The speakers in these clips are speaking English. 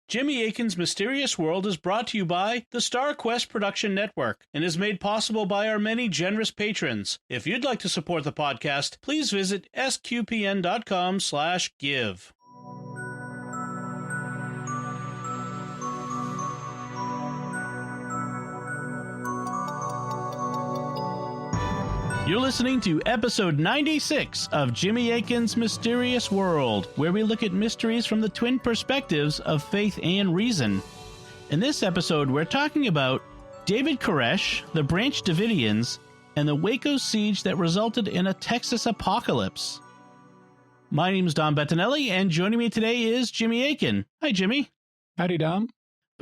Jimmy Akin's Mysterious World is brought to you by the Star Quest Production Network and is made possible by our many generous patrons. If you'd like to support the podcast, please visit sqpn.com/give. You're listening to episode 96 of Jimmy Akin's Mysterious World, where we look at mysteries from the twin perspectives of faith and reason. In this episode, we're talking about David Koresh, the Branch Davidians, and the Waco siege that resulted in a Texas apocalypse. My name's Dom Bettinelli, and joining me today is Jimmy Akin. Hi, Jimmy. Howdy, Dom.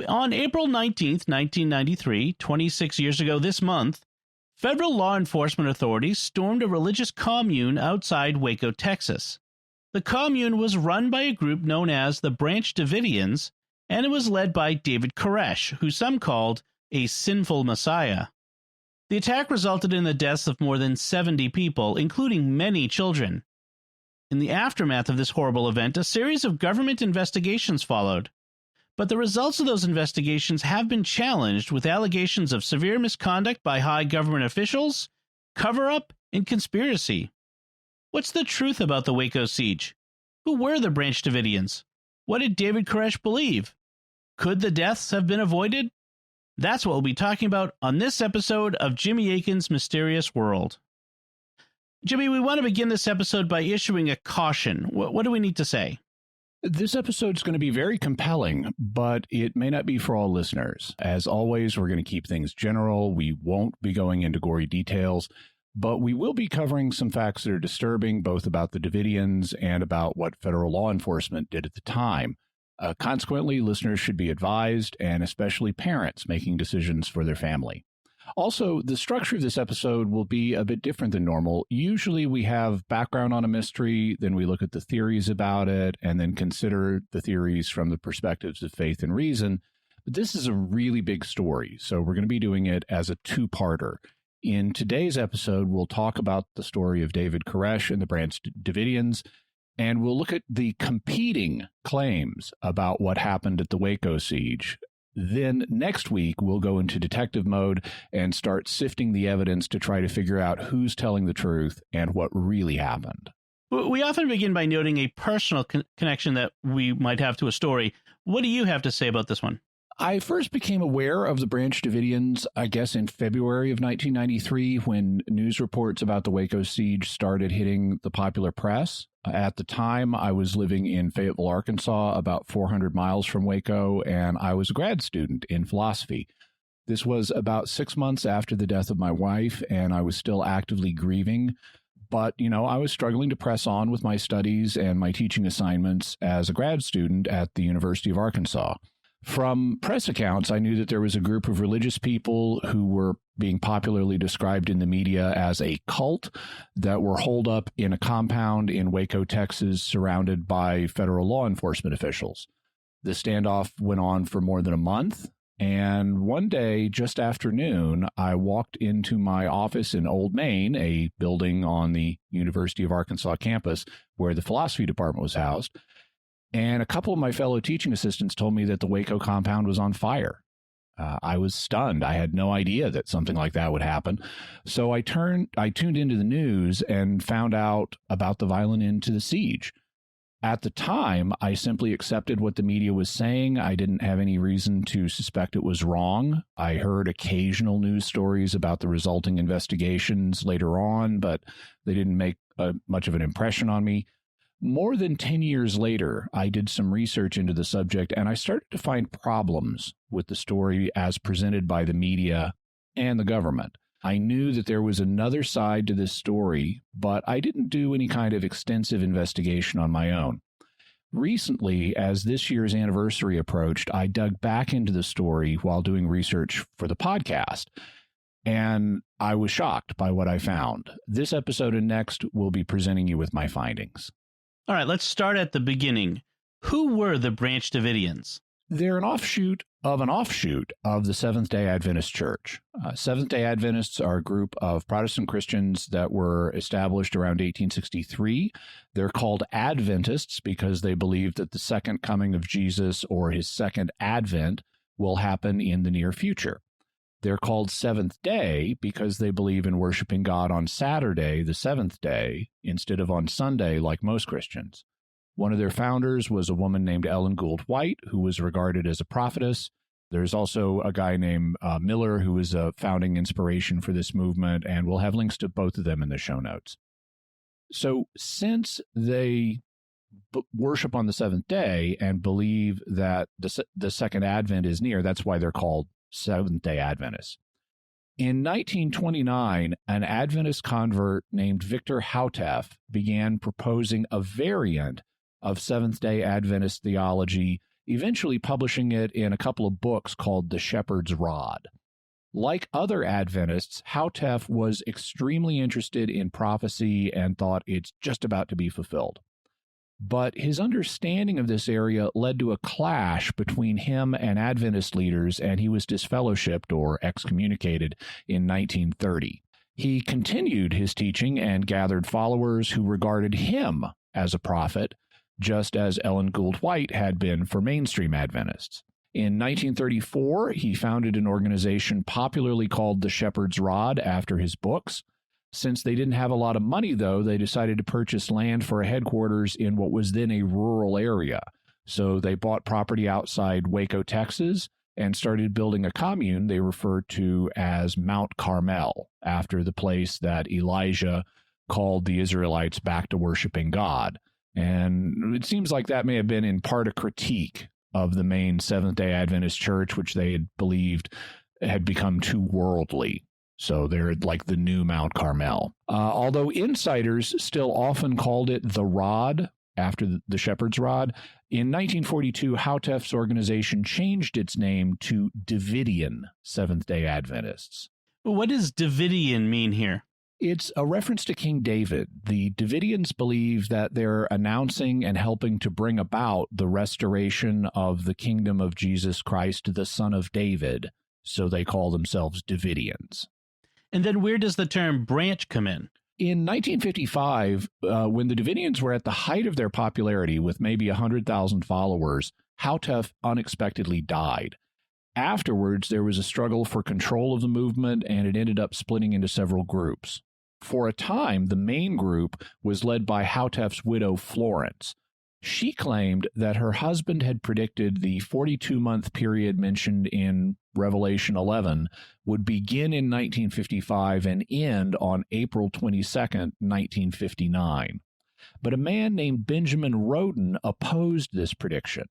On April 19th, 1993, 26 years ago this month, federal law enforcement authorities stormed a religious commune outside Waco, Texas. The commune was run by a group known as the Branch Davidians, and it was led by David Koresh, who some called a sinful messiah. The attack resulted in the deaths of more than 70 people, including many children. In the aftermath of this horrible event, a series of government investigations followed. But the results of those investigations have been challenged with allegations of severe misconduct by high government officials, cover-up, and conspiracy. What's the truth about the Waco siege? Who were the Branch Davidians? What did David Koresh believe? Could the deaths have been avoided? That's what we'll be talking about on this episode of Jimmy Akin's Mysterious World. Jimmy, we want to begin this episode by issuing a caution. What do we need to say? This episode is going to be very compelling, but it may not be for all listeners. As always, we're going to keep things general. We won't be going into gory details, but we will be covering some facts that are disturbing, both about the Davidians and about what federal law enforcement did at the time. Consequently, listeners should be advised, and especially parents making decisions for their family. Also, the structure of this episode will be a bit different than normal. Usually we have background on a mystery, then we look at the theories about it, and then consider the theories from the perspectives of faith and reason. But this is a really big story, so we're going to be doing it as a two-parter. In today's episode, we'll talk about the story of David Koresh and the Branch Davidians, and we'll look at the competing claims about what happened at the Waco siege. Then next week, we'll go into detective mode and start sifting the evidence to try to figure out who's telling the truth and what really happened. We often begin by noting a personal connection that we might have to a story. What do you have to say about this one? I first became aware of the Branch Davidians, I guess, in February of 1993, when news reports about the Waco siege started hitting the popular press. At the time, I was living in Fayetteville, Arkansas, about 400 miles from Waco, and I was a grad student in philosophy. This was about 6 months after the death of my wife, and I was still actively grieving. But, I was struggling to press on with my studies and my teaching assignments as a grad student at the University of Arkansas. From press accounts, I knew that there was a group of religious people who were being popularly described in the media as a cult that were holed up in a compound in Waco, Texas, surrounded by federal law enforcement officials. The standoff went on for more than a month, and one day, just after noon, I walked into my office in Old Main, a building on the University of Arkansas campus where the philosophy department was housed. And a couple of my fellow teaching assistants told me that the Waco compound was on fire. I was stunned. I had no idea that something like that would happen. So I tuned into the news and found out about the violent end to the siege. At the time, I simply accepted what the media was saying. I didn't have any reason to suspect it was wrong. I heard occasional news stories about the resulting investigations later on, but they didn't make much of an impression on me. More than 10 years later, I did some research into the subject, and I started to find problems with the story as presented by the media and the government. I knew that there was another side to this story, but I didn't do any kind of extensive investigation on my own. Recently, as this year's anniversary approached, I dug back into the story while doing research for the podcast, and I was shocked by what I found. This episode and next will be presenting you with my findings. All right, let's start at the beginning. Who were the Branch Davidians? They're an offshoot of the Seventh-day Adventist Church. Seventh-day Adventists are a group of Protestant Christians that were established around 1863. They're called Adventists because they believe that the second coming of Jesus or his second advent will happen in the near future. They're called Seventh-day because they believe in worshiping God on Saturday, the seventh day, instead of on Sunday like most Christians. One of their founders was a woman named Ellen Gould White, who was regarded as a prophetess. There's also a guy named Miller, who was a founding inspiration for this movement, and we'll have links to both of them in the show notes. So since they worship on the seventh day and believe that the second advent is near, that's why they're called Seventh-day Adventists. In 1929, an Adventist convert named Victor Houtef began proposing a variant of Seventh-day Adventist theology, eventually publishing it in a couple of books called The Shepherd's Rod. Like other Adventists, Houtef was extremely interested in prophecy and thought it's just about to be fulfilled. But his understanding of this area led to a clash between him and Adventist leaders, and he was disfellowshipped or excommunicated in 1930. He continued his teaching and gathered followers who regarded him as a prophet, just as Ellen Gould White had been for mainstream Adventists. In 1934, he founded an organization popularly called the Shepherd's Rod after his books. Since they didn't have a lot of money, though, they decided to purchase land for a headquarters in what was then a rural area. So they bought property outside Waco, Texas, and started building a commune they referred to as Mount Carmel, after the place that Elijah called the Israelites back to worshiping God. And it seems like that may have been in part a critique of the main Seventh-day Adventist Church, which they had believed had become too worldly. So they're like the new Mount Carmel. Although insiders still often called it the Rod, after the Shepherd's Rod, in 1942, Houtef's organization changed its name to Davidian Seventh-day Adventists. What does Davidian mean here? It's a reference to King David. The Davidians believe that they're announcing and helping to bring about the restoration of the kingdom of Jesus Christ, the Son of David, so they call themselves Davidians. And then where does the term branch come in? In 1955, when the Davidians were at the height of their popularity with maybe 100,000 followers, Houtef unexpectedly died. Afterwards, there was a struggle for control of the movement, and it ended up splitting into several groups. For a time, the main group was led by Houtef's widow, Florence. She claimed that her husband had predicted the 42-month period mentioned in Revelation 11 would begin in 1955 and end on April 22nd, 1959. But a man named Benjamin Roden opposed this prediction.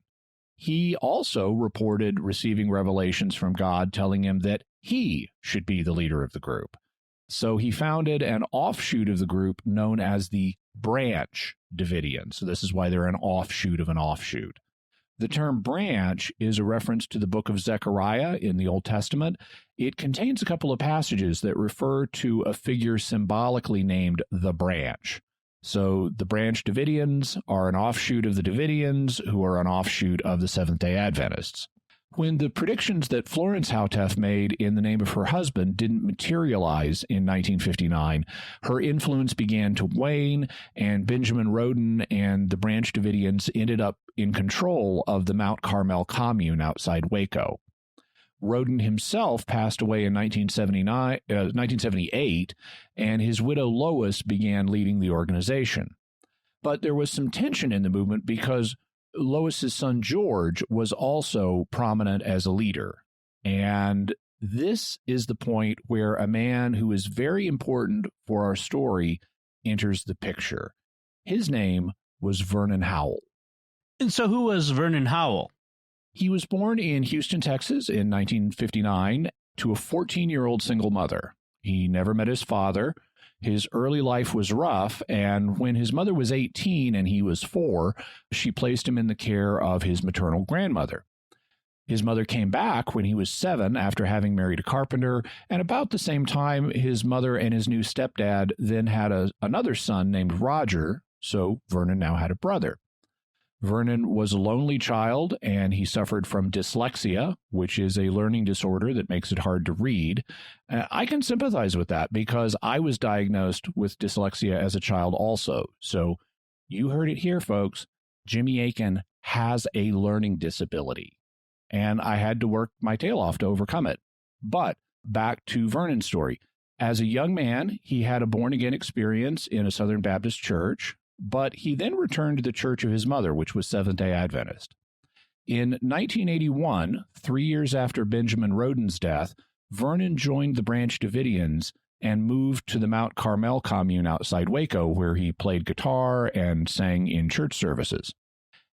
He also reported receiving revelations from God telling him that he should be the leader of the group. So he founded an offshoot of the group known as the Branch Davidians. So this is why they're an offshoot of an offshoot. The term branch is a reference to the book of Zechariah in the Old Testament. It contains a couple of passages that refer to a figure symbolically named the branch. So the Branch Davidians are an offshoot of the Davidians, who are an offshoot of the Seventh-day Adventists. When the predictions that Florence Houtef made in the name of her husband didn't materialize in 1959, her influence began to wane, and Benjamin Roden and the Branch Davidians ended up in control of the Mount Carmel commune outside Waco. Roden himself passed away in 1978, and his widow Lois began leading the organization. But there was some tension in the movement because Lois's son George was also prominent as a leader. And this is the point where a man who is very important for our story enters the picture. His name was Vernon Howell. And so who was Vernon Howell? He was born in Houston, Texas in 1959 to a 14-year-old single mother. He never met his father. His early life was rough, and when his mother was 18 and he was 4, she placed him in the care of his maternal grandmother. His mother came back when he was 7 after having married a carpenter, and about the same time, his mother and his new stepdad then had another son named Roger, so Vernon now had a brother. Vernon was a lonely child, and he suffered from dyslexia, which is a learning disorder that makes it hard to read. I can sympathize with that because I was diagnosed with dyslexia as a child also. So you heard it here, folks. Jimmy Akin has a learning disability, and I had to work my tail off to overcome it. But back to Vernon's story. As a young man, he had a born-again experience in a Southern Baptist church, but he then returned to the church of his mother, which was Seventh-day Adventist. In 1981, 3 years after Benjamin Roden's death, Vernon joined the Branch Davidians and moved to the Mount Carmel commune outside Waco, where he played guitar and sang in church services.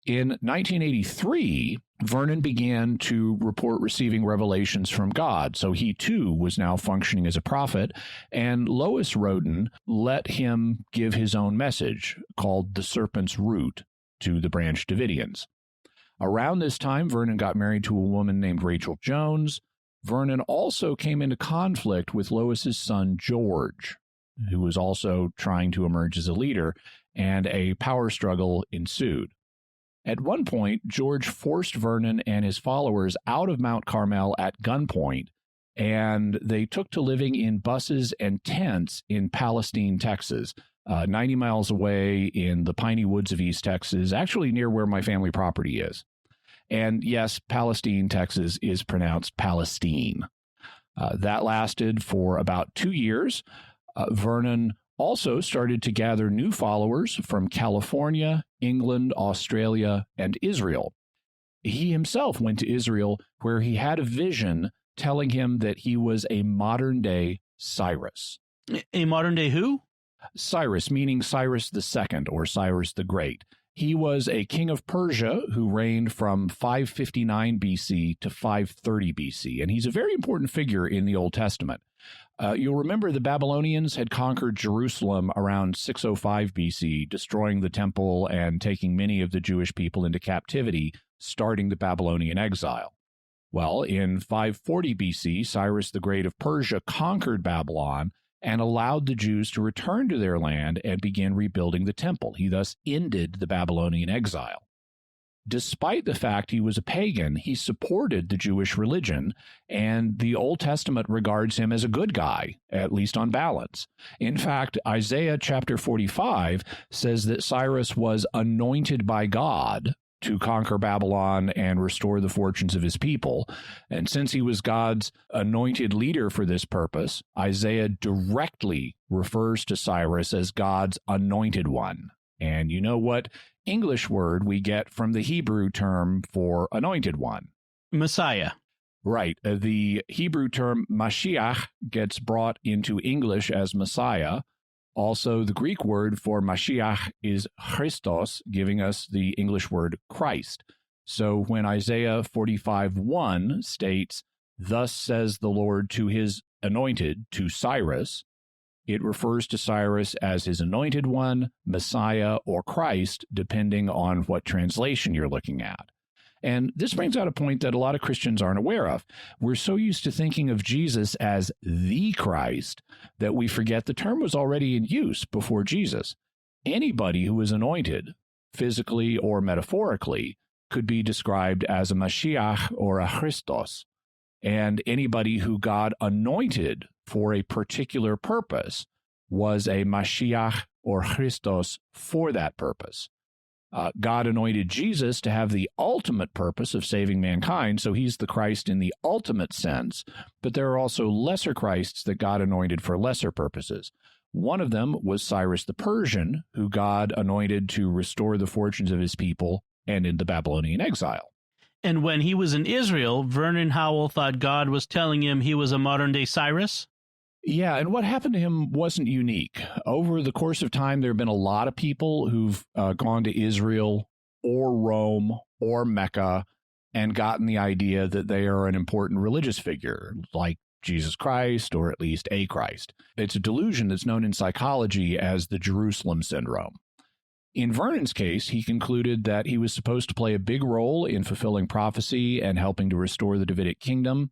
In 1983, Vernon began to report receiving revelations from God, so he too was now functioning as a prophet, and Lois Roden let him give his own message, called The Serpent's Root, to the Branch Davidians. Around this time, Vernon got married to a woman named Rachel Jones. Vernon also came into conflict with Lois's son, George, who was also trying to emerge as a leader, and a power struggle ensued. At one point, George forced Vernon and his followers out of Mount Carmel at gunpoint, and they took to living in buses and tents in Palestine, Texas, 90 miles away in the piney woods of East Texas, actually near where my family property is. And yes, Palestine, Texas is pronounced Palestine. That lasted for about 2 years. Vernon also started to gather new followers from California, England, Australia, and Israel. He himself went to Israel, where he had a vision telling him that he was a modern-day Cyrus. A modern-day who? Cyrus, meaning Cyrus II or Cyrus the Great. He was a king of Persia who reigned from 559 BC to 530 BC, and he's a very important figure in the Old Testament. You'll remember the Babylonians had conquered Jerusalem around 605 BC, destroying the temple and taking many of the Jewish people into captivity, starting the Babylonian exile. Well, in 540 BC, Cyrus the Great of Persia conquered Babylon and allowed the Jews to return to their land and begin rebuilding the temple. He thus ended the Babylonian exile. Despite the fact he was a pagan, he supported the Jewish religion, and the Old Testament regards him as a good guy, at least on balance. In fact, Isaiah chapter 45 says that Cyrus was anointed by God to conquer Babylon and restore the fortunes of his people. And since he was God's anointed leader for this purpose, Isaiah directly refers to Cyrus as God's anointed one. And you know what English word we get from the Hebrew term for anointed one? Messiah. Right. The Hebrew term Mashiach gets brought into English as Messiah. Also, the Greek word for Mashiach is Christos, giving us the English word Christ. So when Isaiah 45:1 states, "Thus says the Lord to his anointed," to Cyrus, it refers to Cyrus as his anointed one, Messiah, or Christ, depending on what translation you're looking at. And this brings out a point that a lot of Christians aren't aware of. We're so used to thinking of Jesus as the Christ that we forget the term was already in use before Jesus. Anybody who was anointed, physically or metaphorically, could be described as a Mashiach or a Christos. And anybody who God anointed for a particular purpose was a Mashiach or Christos for that purpose. God anointed Jesus to have the ultimate purpose of saving mankind, so he's the Christ in the ultimate sense, but there are also lesser Christs that God anointed for lesser purposes. One of them was Cyrus the Persian, who God anointed to restore the fortunes of his people and in the Babylonian exile. And when he was in Israel, Vernon Howell thought God was telling him he was a modern-day Cyrus? Yeah, and what happened to him wasn't unique. Over the course of time, there have been a lot of people who've gone to Israel or Rome or Mecca and gotten the idea that they are an important religious figure, like Jesus Christ, or at least a Christ. It's a delusion that's known in psychology as the Jerusalem syndrome. In Vernon's case, he concluded that he was supposed to play a big role in fulfilling prophecy and helping to restore the Davidic kingdom.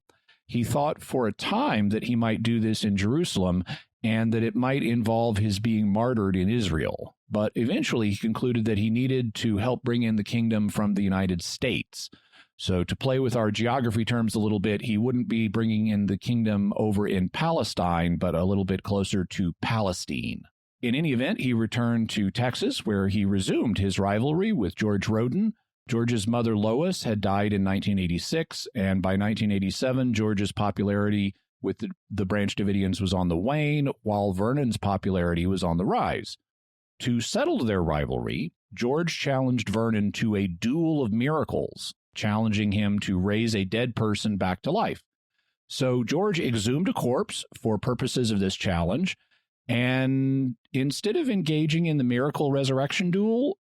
He thought for a time that he might do this in Jerusalem and that it might involve his being martyred in Israel. but eventually he concluded that he needed to help bring in the kingdom from the United States. So to play with our geography terms a little bit, he wouldn't be bringing in the kingdom over in Palestine, but a little bit closer to Palestine. In any event, he returned to Texas, where he resumed his rivalry with George Roden. George's mother, Lois, had died in 1986, and by 1987, George's popularity with the Branch Davidians was on the wane, while Vernon's popularity was on the rise. To settle their rivalry, George challenged Vernon to a duel of miracles, challenging him to raise a dead person back to life. So George exhumed a corpse for purposes of this challenge, and instead of engaging in the miracle resurrection duel,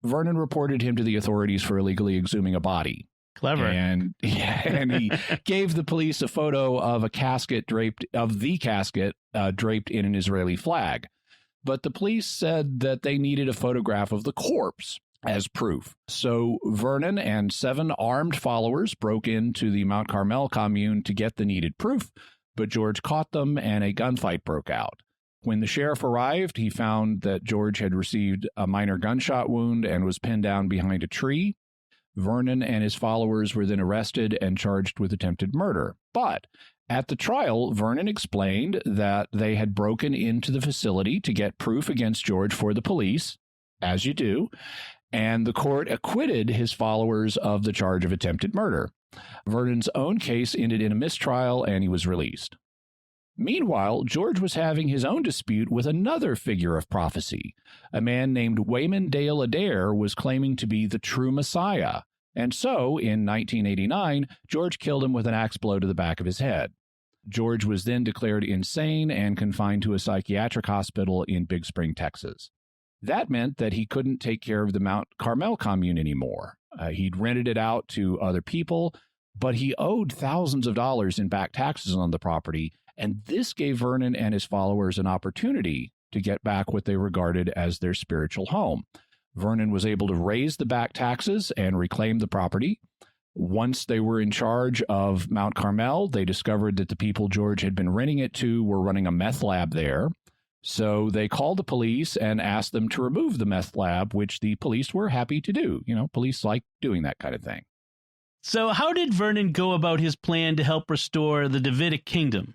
Vernon reported him to the authorities for illegally exhuming a body. Clever. And he gave the police a photo of the casket draped in an Israeli flag. But the police said that they needed a photograph of the corpse as proof. So Vernon and 7 armed followers broke into the Mount Carmel commune to get the needed proof, but George caught them and a gunfight broke out. When the sheriff arrived, he found that George had received a minor gunshot wound and was pinned down behind a tree. Vernon and his followers were then arrested and charged with attempted murder. But at the trial, Vernon explained that they had broken into the facility to get proof against George for the police, as you do, and the court acquitted his followers of the charge of attempted murder. Vernon's own case ended in a mistrial, and he was released. Meanwhile, George was having his own dispute with another figure of prophecy. A man named Wayman Dale Adair was claiming to be the true Messiah, and so, in 1989, George killed him with an axe blow to the back of his head. George was then declared insane and confined to a psychiatric hospital in Big Spring, Texas. That meant that he couldn't take care of the Mount Carmel commune anymore. He'd rented it out to other people, but he owed thousands of dollars in back taxes on the property, and this gave Vernon and his followers an opportunity to get back what they regarded as their spiritual home. Vernon was able to raise the back taxes and reclaim the property. Once they were in charge of Mount Carmel, they discovered that the people George had been renting it to were running a meth lab there. So they called the police and asked them to remove the meth lab, which the police were happy to do. You know, police like doing that kind of thing. So how did Vernon go about his plan to help restore the Davidic kingdom?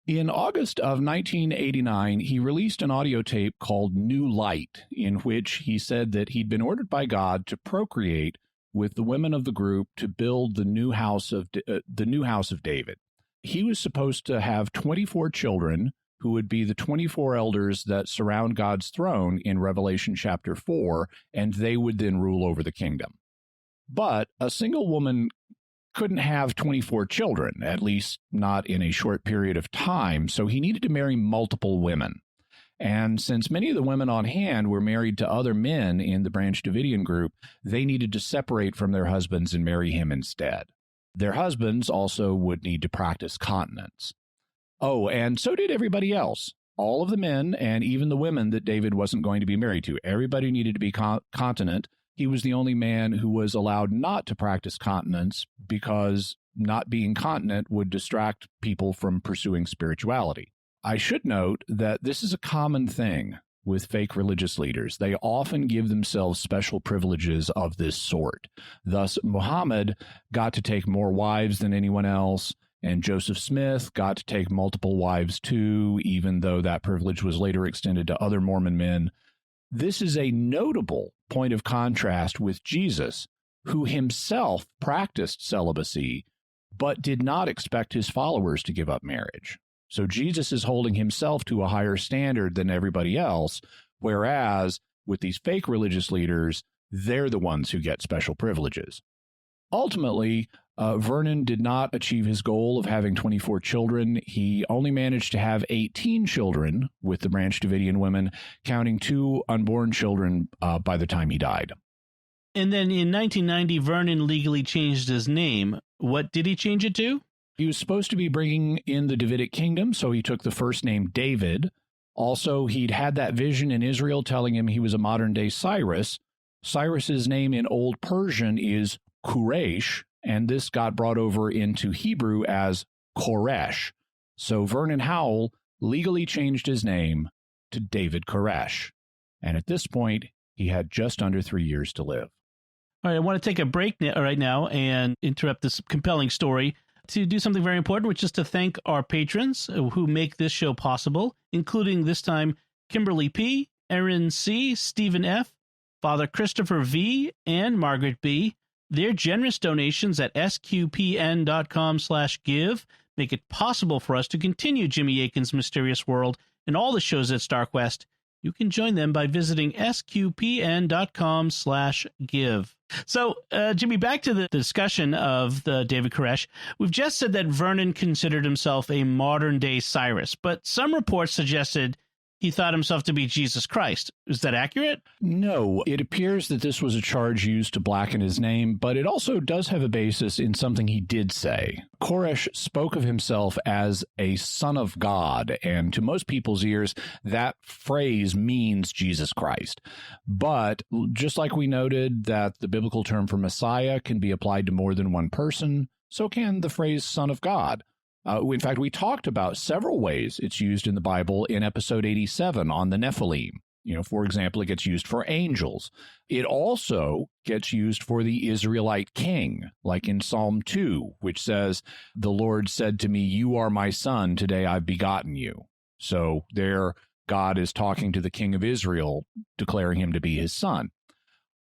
In August of 1989, he released an audio tape called New Light, in which he said that he'd been ordered by God to procreate with the women of the group to build the new house of David. He was supposed to have 24 children who would be the 24 elders that surround God's throne in Revelation chapter 4, and they would then rule over the kingdom. But a single woman couldn't have 24 children, at least not in a short period of time, so he needed to marry multiple women. And since many of the women on hand were married to other men in the Branch Davidian group, they needed to separate from their husbands and marry him instead. Their husbands also would need to practice continence. Oh, and so did everybody else. All of the men and even the women that David wasn't going to be married to. Everybody needed to be continent. He was the only man who was allowed not to practice continence because not being continent would distract people from pursuing spirituality. I should note that this is a common thing with fake religious leaders. They often give themselves special privileges of this sort. Thus, Muhammad got to take more wives than anyone else, and Joseph Smith got to take multiple wives too, even though that privilege was later extended to other Mormon men. This is a notable point of contrast with Jesus, who himself practiced celibacy, but did not expect his followers to give up marriage. So Jesus is holding himself to a higher standard than everybody else, whereas with these fake religious leaders, they're the ones who get special privileges. Ultimately, Vernon did not achieve his goal of having 24 children. He only managed to have 18 children with the Branch Davidian women, counting 2 unborn children by the time he died. And then in 1990, Vernon legally changed his name. What did he change it to? He was supposed to be bringing in the Davidic kingdom, so he took the first name David. Also, he'd had that vision in Israel telling him he was a modern-day Cyrus. Cyrus's name in Old Persian is Koresh, and this got brought over into Hebrew as Koresh. So Vernon Howell legally changed his name to David Koresh. and at this point, he had just under 3 years to live. All right, I want to take a break right now and interrupt this compelling story to do something very important, which is to thank our patrons who make this show possible, including this time Kimberly P., Erin C., Stephen F., Father Christopher V., and Margaret B. Their generous donations at sqpn.com/give make it possible for us to continue Jimmy Akin's Mysterious World and all the shows at StarQuest. You can join them by visiting sqpn.com/give. So, Jimmy, back to the discussion of the David Koresh. We've just said that Vernon considered himself a modern-day Cyrus, but some reports suggested he thought himself to be Jesus Christ. Is that accurate? No, it appears that this was a charge used to blacken his name, but it also does have a basis in something he did say. Koresh spoke of himself as a son of God, and to most people's ears, that phrase means Jesus Christ. But just like we noted that the biblical term for Messiah can be applied to more than one person, so can the phrase son of God. In fact, we talked about several ways it's used in the Bible in episode 87 on the Nephilim. For example, it gets used for angels. It also gets used for the Israelite king, like in Psalm 2, which says, "The Lord said to me, 'You are my son, today I've begotten you.'" So there, God is talking to the king of Israel, declaring him to be his son.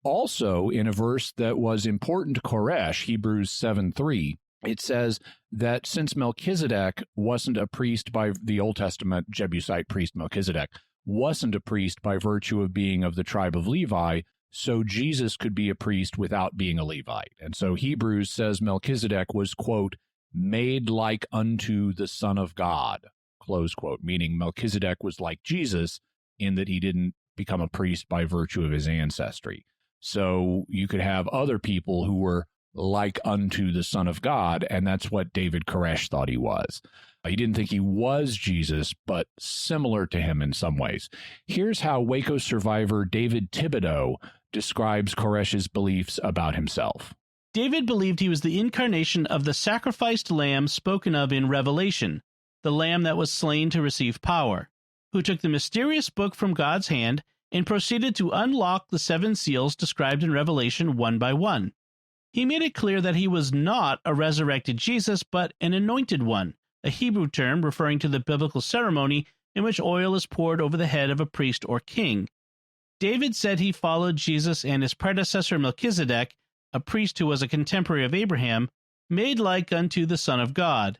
Also, in a verse that was important to Koresh, Hebrews 7:3, it says that since Melchizedek wasn't a priest by the Old Testament, Jebusite priest Melchizedek wasn't a priest by virtue of being of the tribe of Levi, so Jesus could be a priest without being a Levite. And so Hebrews says Melchizedek was, quote, "made like unto the Son of God," close quote, meaning Melchizedek was like Jesus in that he didn't become a priest by virtue of his ancestry. So you could have other people who were like unto the Son of God, and that's what David Koresh thought he was. He didn't think he was Jesus, but similar to him in some ways. Here's how Waco survivor David Thibodeau describes Koresh's beliefs about himself. David believed he was the incarnation of the sacrificed lamb spoken of in Revelation, the lamb that was slain to receive power, who took the mysterious book from God's hand and proceeded to unlock the 7 seals described in Revelation one by one. He made it clear that he was not a resurrected Jesus, but an anointed one, a Hebrew term referring to the biblical ceremony in which oil is poured over the head of a priest or king. David said he followed Jesus and his predecessor Melchizedek, a priest who was a contemporary of Abraham, made like unto the Son of God.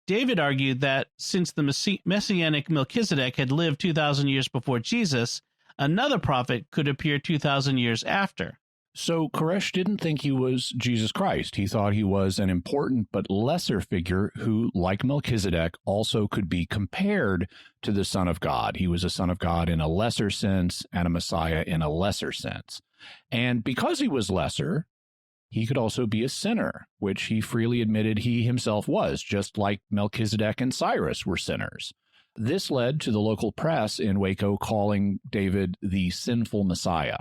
David argued that since the messianic Melchizedek had lived 2,000 years before Jesus, another prophet could appear 2,000 years after. So Koresh didn't think he was Jesus Christ. He thought he was an important but lesser figure who, like Melchizedek, also could be compared to the Son of God. He was a Son of God in a lesser sense and a Messiah in a lesser sense. And because he was lesser, he could also be a sinner, which he freely admitted he himself was, just like Melchizedek and Cyrus were sinners. This led to the local press in Waco calling David the sinful Messiah.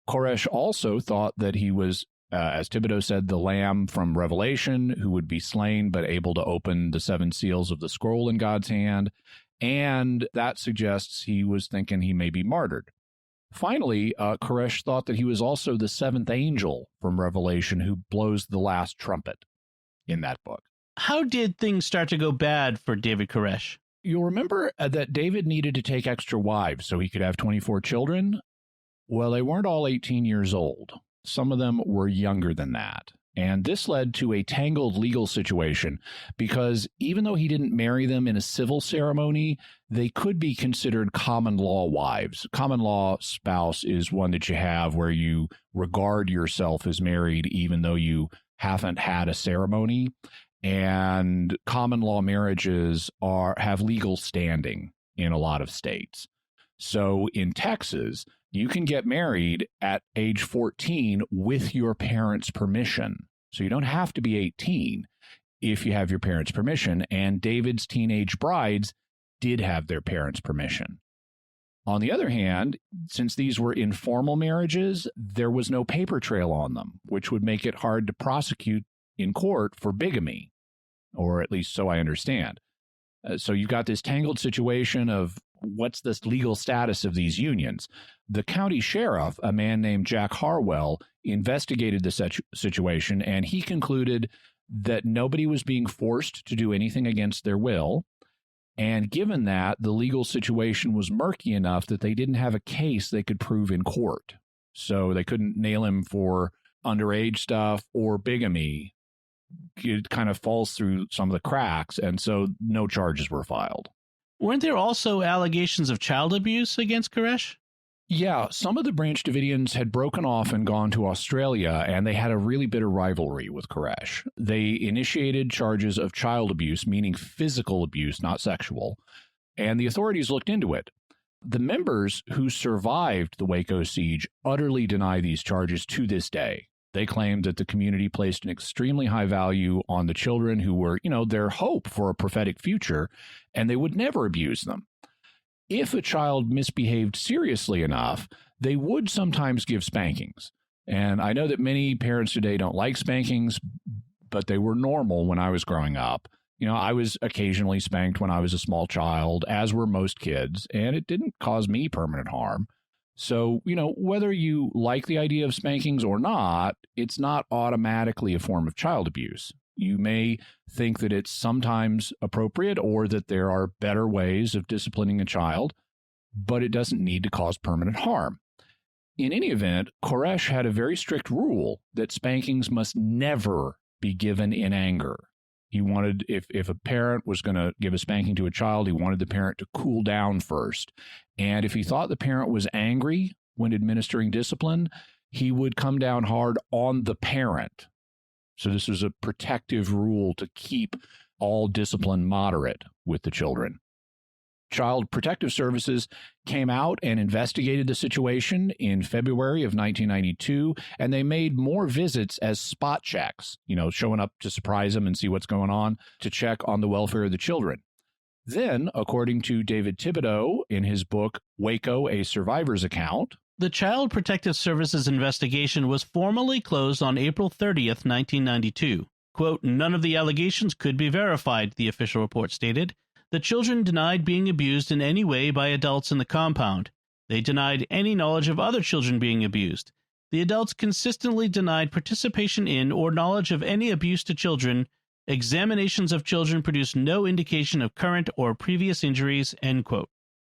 Koresh also thought that he was, as Thibodeau said, the lamb from Revelation who would be slain but able to open the 7 seals of the scroll in God's hand, and that suggests he was thinking he may be martyred. Finally, Koresh thought that he was also the 7th angel from Revelation who blows the last trumpet in that book. How did things start to go bad for David Koresh? You'll remember that David needed to take extra wives so he could have 24 children. Well, they weren't all 18 years old. Some of them were younger than that. And this led to a tangled legal situation because even though he didn't marry them in a civil ceremony, they could be considered common law wives. Common law spouse is one that you have where you regard yourself as married even though you haven't had a ceremony. And common law marriages have legal standing in a lot of states. So in Texas, you can get married at age 14 with your parents' permission. So you don't have to be 18 if you have your parents' permission. And David's teenage brides did have their parents' permission. On the other hand, since these were informal marriages, there was no paper trail on them, which would make it hard to prosecute in court for bigamy, or at least so I understand. So you've got this tangled situation of what's the legal status of these unions. The county sheriff, a man named Jack Harwell, investigated the situation, and he concluded that nobody was being forced to do anything against their will. And given that, the legal situation was murky enough that they didn't have a case they could prove in court. So they couldn't nail him for underage stuff or bigamy. It kind of falls through some of the cracks, and so no charges were filed. Weren't there also allegations of child abuse against Koresh? Yeah, some of the Branch Davidians had broken off and gone to Australia, and they had a really bitter rivalry with Koresh. They initiated charges of child abuse, meaning physical abuse, not sexual, and the authorities looked into it. The members who survived the Waco siege utterly deny these charges to this day. They claimed that the community placed an extremely high value on the children who were, their hope for a prophetic future, and they would never abuse them. If a child misbehaved seriously enough, they would sometimes give spankings. And I know that many parents today don't like spankings, but they were normal when I was growing up. I was occasionally spanked when I was a small child, as were most kids, and it didn't cause me permanent harm. So, whether you like the idea of spankings or not, it's not automatically a form of child abuse. You may think that it's sometimes appropriate or that there are better ways of disciplining a child, but it doesn't need to cause permanent harm. In any event, Koresh had a very strict rule that spankings must never be given in anger. He wanted, if a parent was going to give a spanking to a child, he wanted the parent to cool down first. And if he thought the parent was angry when administering discipline, he would come down hard on the parent. So this was a protective rule to keep all discipline moderate with the children. Child Protective Services came out and investigated the situation in February of 1992, and they made more visits as spot checks, showing up to surprise them and see what's going on, to check on the welfare of the children. Then, according to David Thibodeau in his book, Waco, A Survivor's Account, the Child Protective Services investigation was formally closed on April 30th, 1992. Quote, none of the allegations could be verified, the official report stated. The children denied being abused in any way by adults in the compound. They denied any knowledge of other children being abused. The adults consistently denied participation in or knowledge of any abuse to children. Examinations of children produced no indication of current or previous injuries, end quote.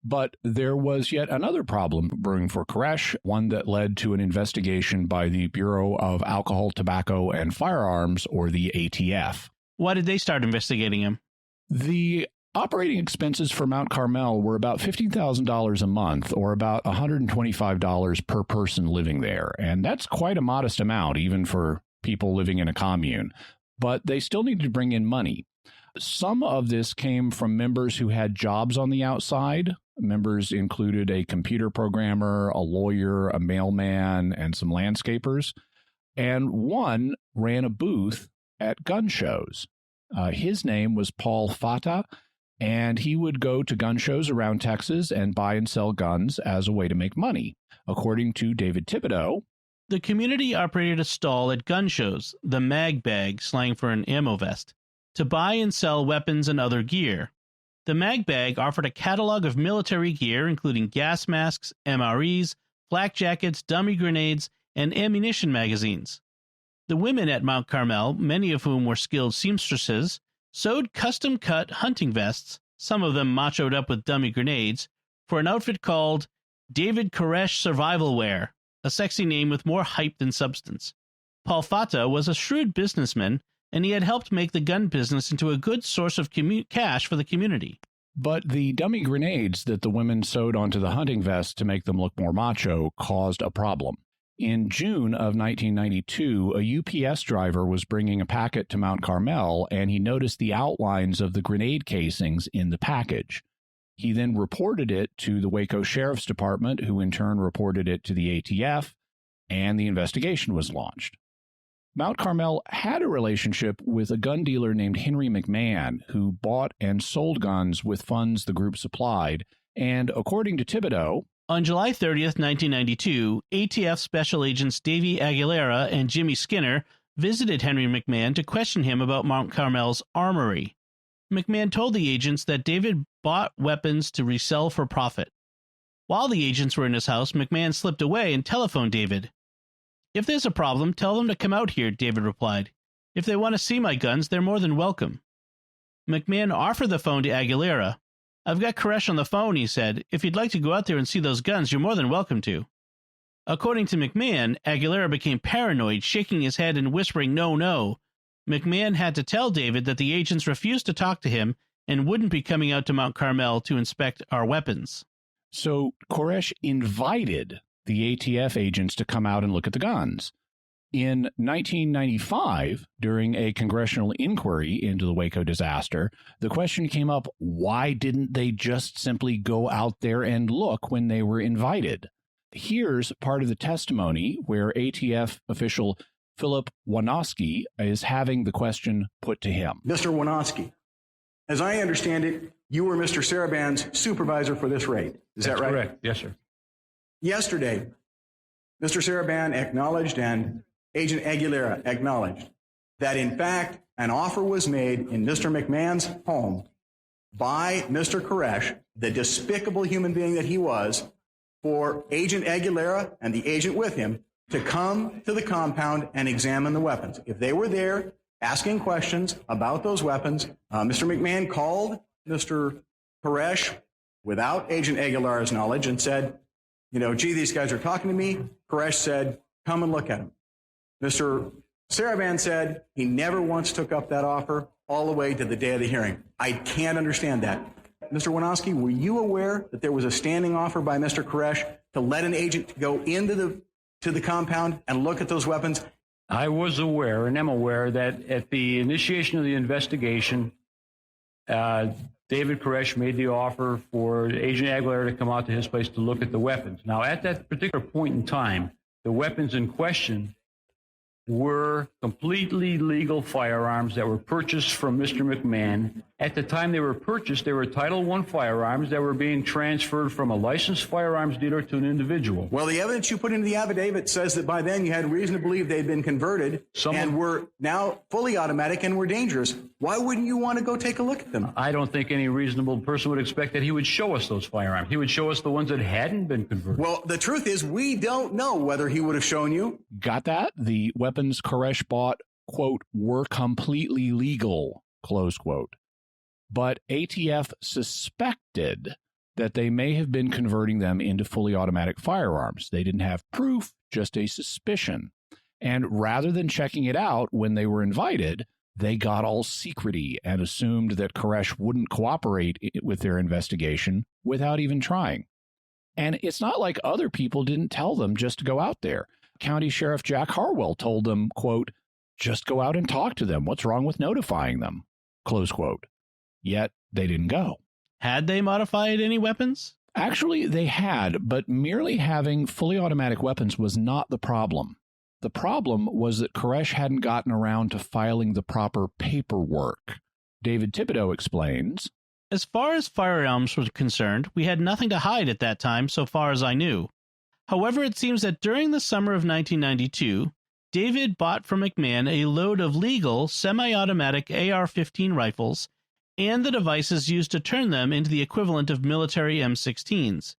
But there was yet another problem brewing for Koresh, one that led to an investigation by the Bureau of Alcohol, Tobacco, and Firearms, or the ATF. Why did they start investigating him? The operating expenses for Mount Carmel were about $15,000 a month, or about $125 per person living there. And that's quite a modest amount, even for people living in a commune. But they still needed to bring in money. Some of this came from members who had jobs on the outside. Members included a computer programmer, a lawyer, a mailman, and some landscapers. And one ran a booth at gun shows. His name was Paul Fata, and he would go to gun shows around Texas and buy and sell guns as a way to make money. According to David Thibodeau, the community operated a stall at gun shows, the mag bag, slang for an ammo vest, to buy and sell weapons and other gear. The mag bag offered a catalog of military gear, including gas masks, MREs, flak jackets, dummy grenades, and ammunition magazines. The women at Mount Carmel, many of whom were skilled seamstresses, sewed custom-cut hunting vests, some of them machoed up with dummy grenades, for an outfit called David Koresh Survival Wear, a sexy name with more hype than substance. Paul Fata was a shrewd businessman, and he had helped make the gun business into a good source of cash for the community. But the dummy grenades that the women sewed onto the hunting vests to make them look more macho caused a problem. In June of 1992, a UPS driver was bringing a packet to Mount Carmel, and he noticed the outlines of the grenade casings in the package. He then reported it to the Waco Sheriff's Department, who in turn reported it to the ATF, and the investigation was launched. Mount Carmel had a relationship with a gun dealer named Henry McMahon, who bought and sold guns with funds the group supplied, and according to Thibodeau, on July 30th, 1992, ATF Special Agents Davey Aguilera and Jimmy Skinner visited Henry McMahon to question him about Mount Carmel's armory. McMahon told the agents that David bought weapons to resell for profit. While the agents were in his house, McMahon slipped away and telephoned David. "If there's a problem, tell them to come out here," David replied. "If they want to see my guns, they're more than welcome." McMahon offered the phone to Aguilera. "I've got Koresh on the phone," he said. "If you'd like to go out there and see those guns, you're more than welcome to." According to McMahon, Aguilera became paranoid, shaking his head and whispering, "No, no." McMahon had to tell David that the agents refused to talk to him and wouldn't be coming out to Mount Carmel to inspect our weapons. So Koresh invited the ATF agents to come out and look at the guns. In 1995, during a congressional inquiry into the Waco disaster, the question came up, why didn't they just simply go out there and look when they were invited? Here's part of the testimony where ATF official Philip Wanoski is having the question put to him. Mr. Wanoski, as I understand it, you were Mr. Saraban's supervisor for this raid. Is that right? Correct. Yes, sir. Yesterday, Mr. Saraban acknowledged and Agent Aguilera acknowledged that, in fact, an offer was made in Mr. McMahon's home by Mr. Koresh, the despicable human being that he was, for Agent Aguilera and the agent with him to come to the compound and examine the weapons. If they were there asking questions about those weapons, Mr. McMahon called Mr. Koresh without Agent Aguilera's knowledge and said, gee, these guys are talking to me. Koresh said, come and look at them. Mr. Saraban said he never once took up that offer all the way to the day of the hearing. I can't understand that. Mr. Wanoski, were you aware that there was a standing offer by Mr. Koresh to let an agent go into the compound and look at those weapons? I was aware and am aware that at the initiation of the investigation, David Koresh made the offer for Agent Aguilera to come out to his place to look at the weapons. Now, at that particular point in time, the weapons in question were completely legal firearms that were purchased from Mr. McMahon. At the time they were purchased, they were Title I firearms that were being transferred from a licensed firearms dealer to an individual. Well, the evidence you put into the affidavit says that by then you had reason to believe they'd been converted and were now fully automatic and were dangerous. Why wouldn't you want to go take a look at them? I don't think any reasonable person would expect that he would show us those firearms. He would show us the ones that hadn't been converted. Well, the truth is we don't know whether he would have shown you. Got that? The weapons Koresh bought, quote, were completely legal, close quote. But ATF suspected that they may have been converting them into fully automatic firearms. They didn't have proof, just a suspicion. And rather than checking it out when they were invited, they got all secrety and assumed that Koresh wouldn't cooperate with their investigation without even trying. And it's not like other people didn't tell them just to go out there. County Sheriff Jack Harwell told them, quote, just go out and talk to them. What's wrong with notifying them? Close quote. Yet they didn't go. Had they modified any weapons? Actually, they had, but merely having fully automatic weapons was not the problem. The problem was that Koresh hadn't gotten around to filing the proper paperwork. David Thibodeau explains, as far as firearms were concerned, we had nothing to hide at that time, so far as I knew. However, it seems that during the summer of 1992, David bought from McMahon a load of legal semi-automatic AR-15 rifles and the devices used to turn them into the equivalent of military M16s.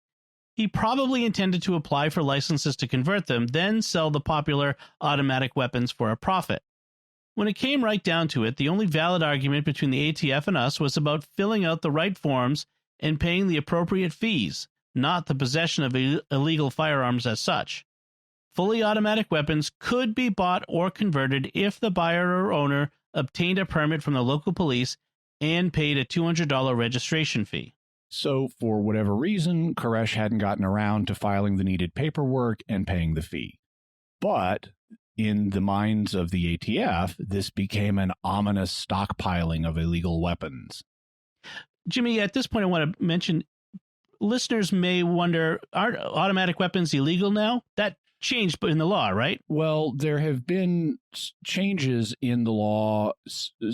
He probably intended to apply for licenses to convert them, then sell the popular automatic weapons for a profit. When it came right down to it, the only valid argument between the ATF and us was about filling out the right forms and paying the appropriate fees, not the possession of illegal firearms as such. Fully automatic weapons could be bought or converted if the buyer or owner obtained a permit from the local police and paid a $200 registration fee. So, for whatever reason, Koresh hadn't gotten around to filing the needed paperwork and paying the fee. But in the minds of the ATF, this became an ominous stockpiling of illegal weapons. Jimmy, at this point, I want to mention, listeners may wonder, aren't automatic weapons illegal now? That changed in the law, right? Well, there have been changes in the law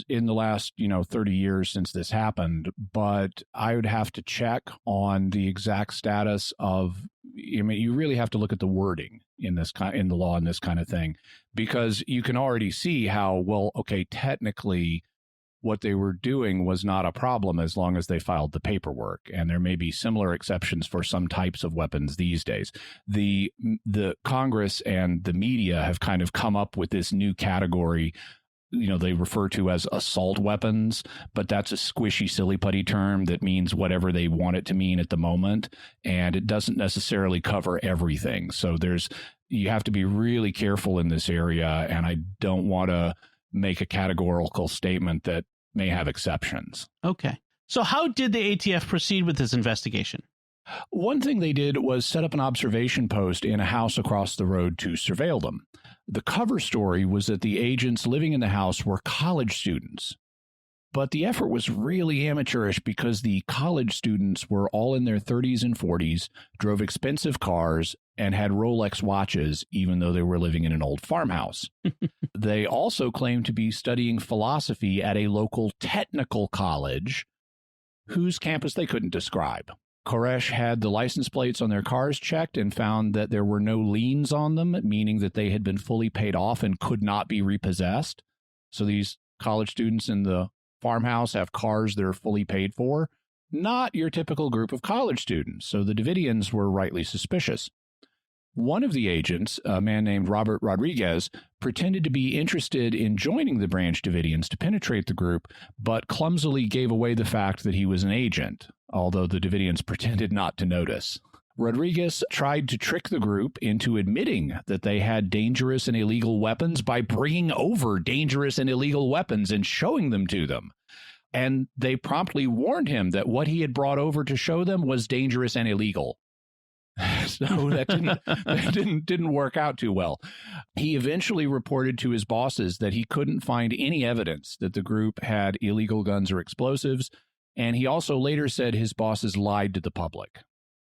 in the last, 30 years since this happened, but I would have to check on the exact status of, you really have to look at the wording in the law and this kind of thing, because you can already see how, technically what they were doing was not a problem as long as they filed the paperwork. And there may be similar exceptions for some types of weapons these days. The Congress and the media have kind of come up with this new category, they refer to as assault weapons, but that's a squishy, silly putty term that means whatever they want it to mean at the moment. And it doesn't necessarily cover everything. So you have to be really careful in this area. And I don't want to make a categorical statement that may have exceptions. Okay. So how did the ATF proceed with this investigation? One thing they did was set up an observation post in a house across the road to surveil them. The cover story was that the agents living in the house were college students. But the effort was really amateurish because the college students were all in their 30s and 40s, drove expensive cars, and had Rolex watches, even though they were living in an old farmhouse. They also claimed to be studying philosophy at a local technical college whose campus they couldn't describe. Koresh had the license plates on their cars checked and found that there were no liens on them, meaning that they had been fully paid off and could not be repossessed. So these college students in the farmhouse have cars that are fully paid for. Not your typical group of college students. So the Davidians were rightly suspicious. One of the agents, a man named Robert Rodriguez, pretended to be interested in joining the Branch Davidians to penetrate the group, but clumsily gave away the fact that he was an agent, although the Davidians pretended not to notice. Rodriguez tried to trick the group into admitting that they had dangerous and illegal weapons by bringing over dangerous and illegal weapons and showing them to them. And they promptly warned him that what he had brought over to show them was dangerous and illegal. So that didn't work out too well. He eventually reported to his bosses that he couldn't find any evidence that the group had illegal guns or explosives, and he also later said his bosses lied to the public.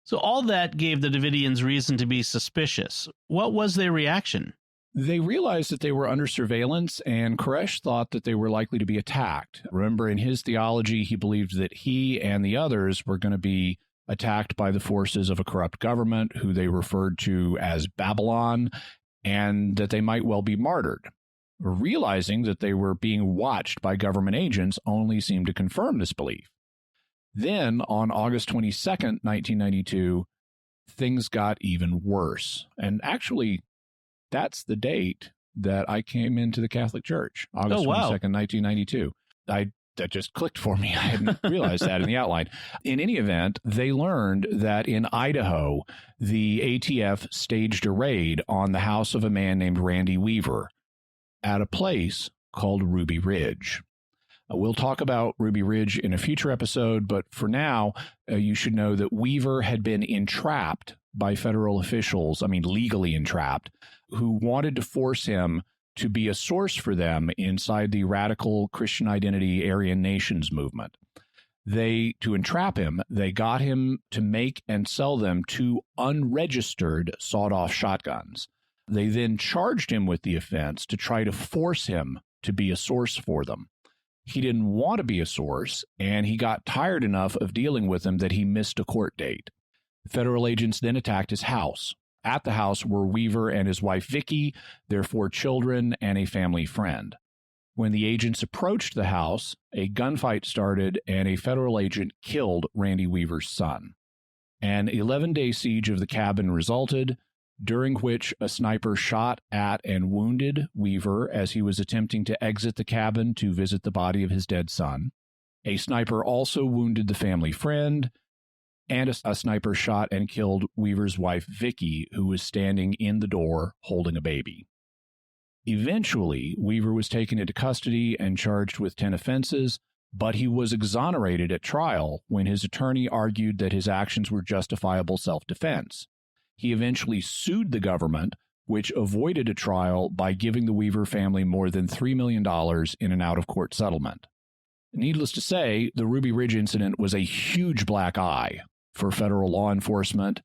So all that gave the Davidians reason to be suspicious. What was their reaction? They realized that they were under surveillance, and Koresh thought that they were likely to be attacked. Remember, in his theology, he believed that he and the others were going to be attacked by the forces of a corrupt government who they referred to as Babylon, and that they might well be martyred. Realizing that they were being watched by government agents only seemed to confirm this belief. Then, on August 22nd, 1992, things got even worse. And actually, that's the date that I came into the Catholic Church, August 22nd, 1992. That just clicked for me. I hadn't realized that in the outline. In any event, they learned that in Idaho, the ATF staged a raid on the house of a man named Randy Weaver at a place called Ruby Ridge. We'll talk about Ruby Ridge in a future episode, but for now, you should know that Weaver had been entrapped by federal officials, legally entrapped, who wanted to force him to be a source for them inside the radical Christian identity Aryan Nations movement. To entrap him, they got him to make and sell them 2 unregistered sawed-off shotguns. They then charged him with the offense to try to force him to be a source for them. He didn't want to be a source, and he got tired enough of dealing with them that he missed a court date. Federal agents then attacked his house. At the house were Weaver and his wife Vicky, their 4 children, and a family friend. When the agents approached the house, a gunfight started and a federal agent killed Randy Weaver's son. An 11-day siege of the cabin resulted, during which a sniper shot at and wounded Weaver as he was attempting to exit the cabin to visit the body of his dead son. A sniper also wounded the family friend, and a sniper shot and killed Weaver's wife, Vicky, who was standing in the door holding a baby. Eventually, Weaver was taken into custody and charged with 10 offenses, but he was exonerated at trial when his attorney argued that his actions were justifiable self-defense. He eventually sued the government, which avoided a trial by giving the Weaver family more than $3 million in an out-of-court settlement. Needless to say, the Ruby Ridge incident was a huge black eye for federal law enforcement,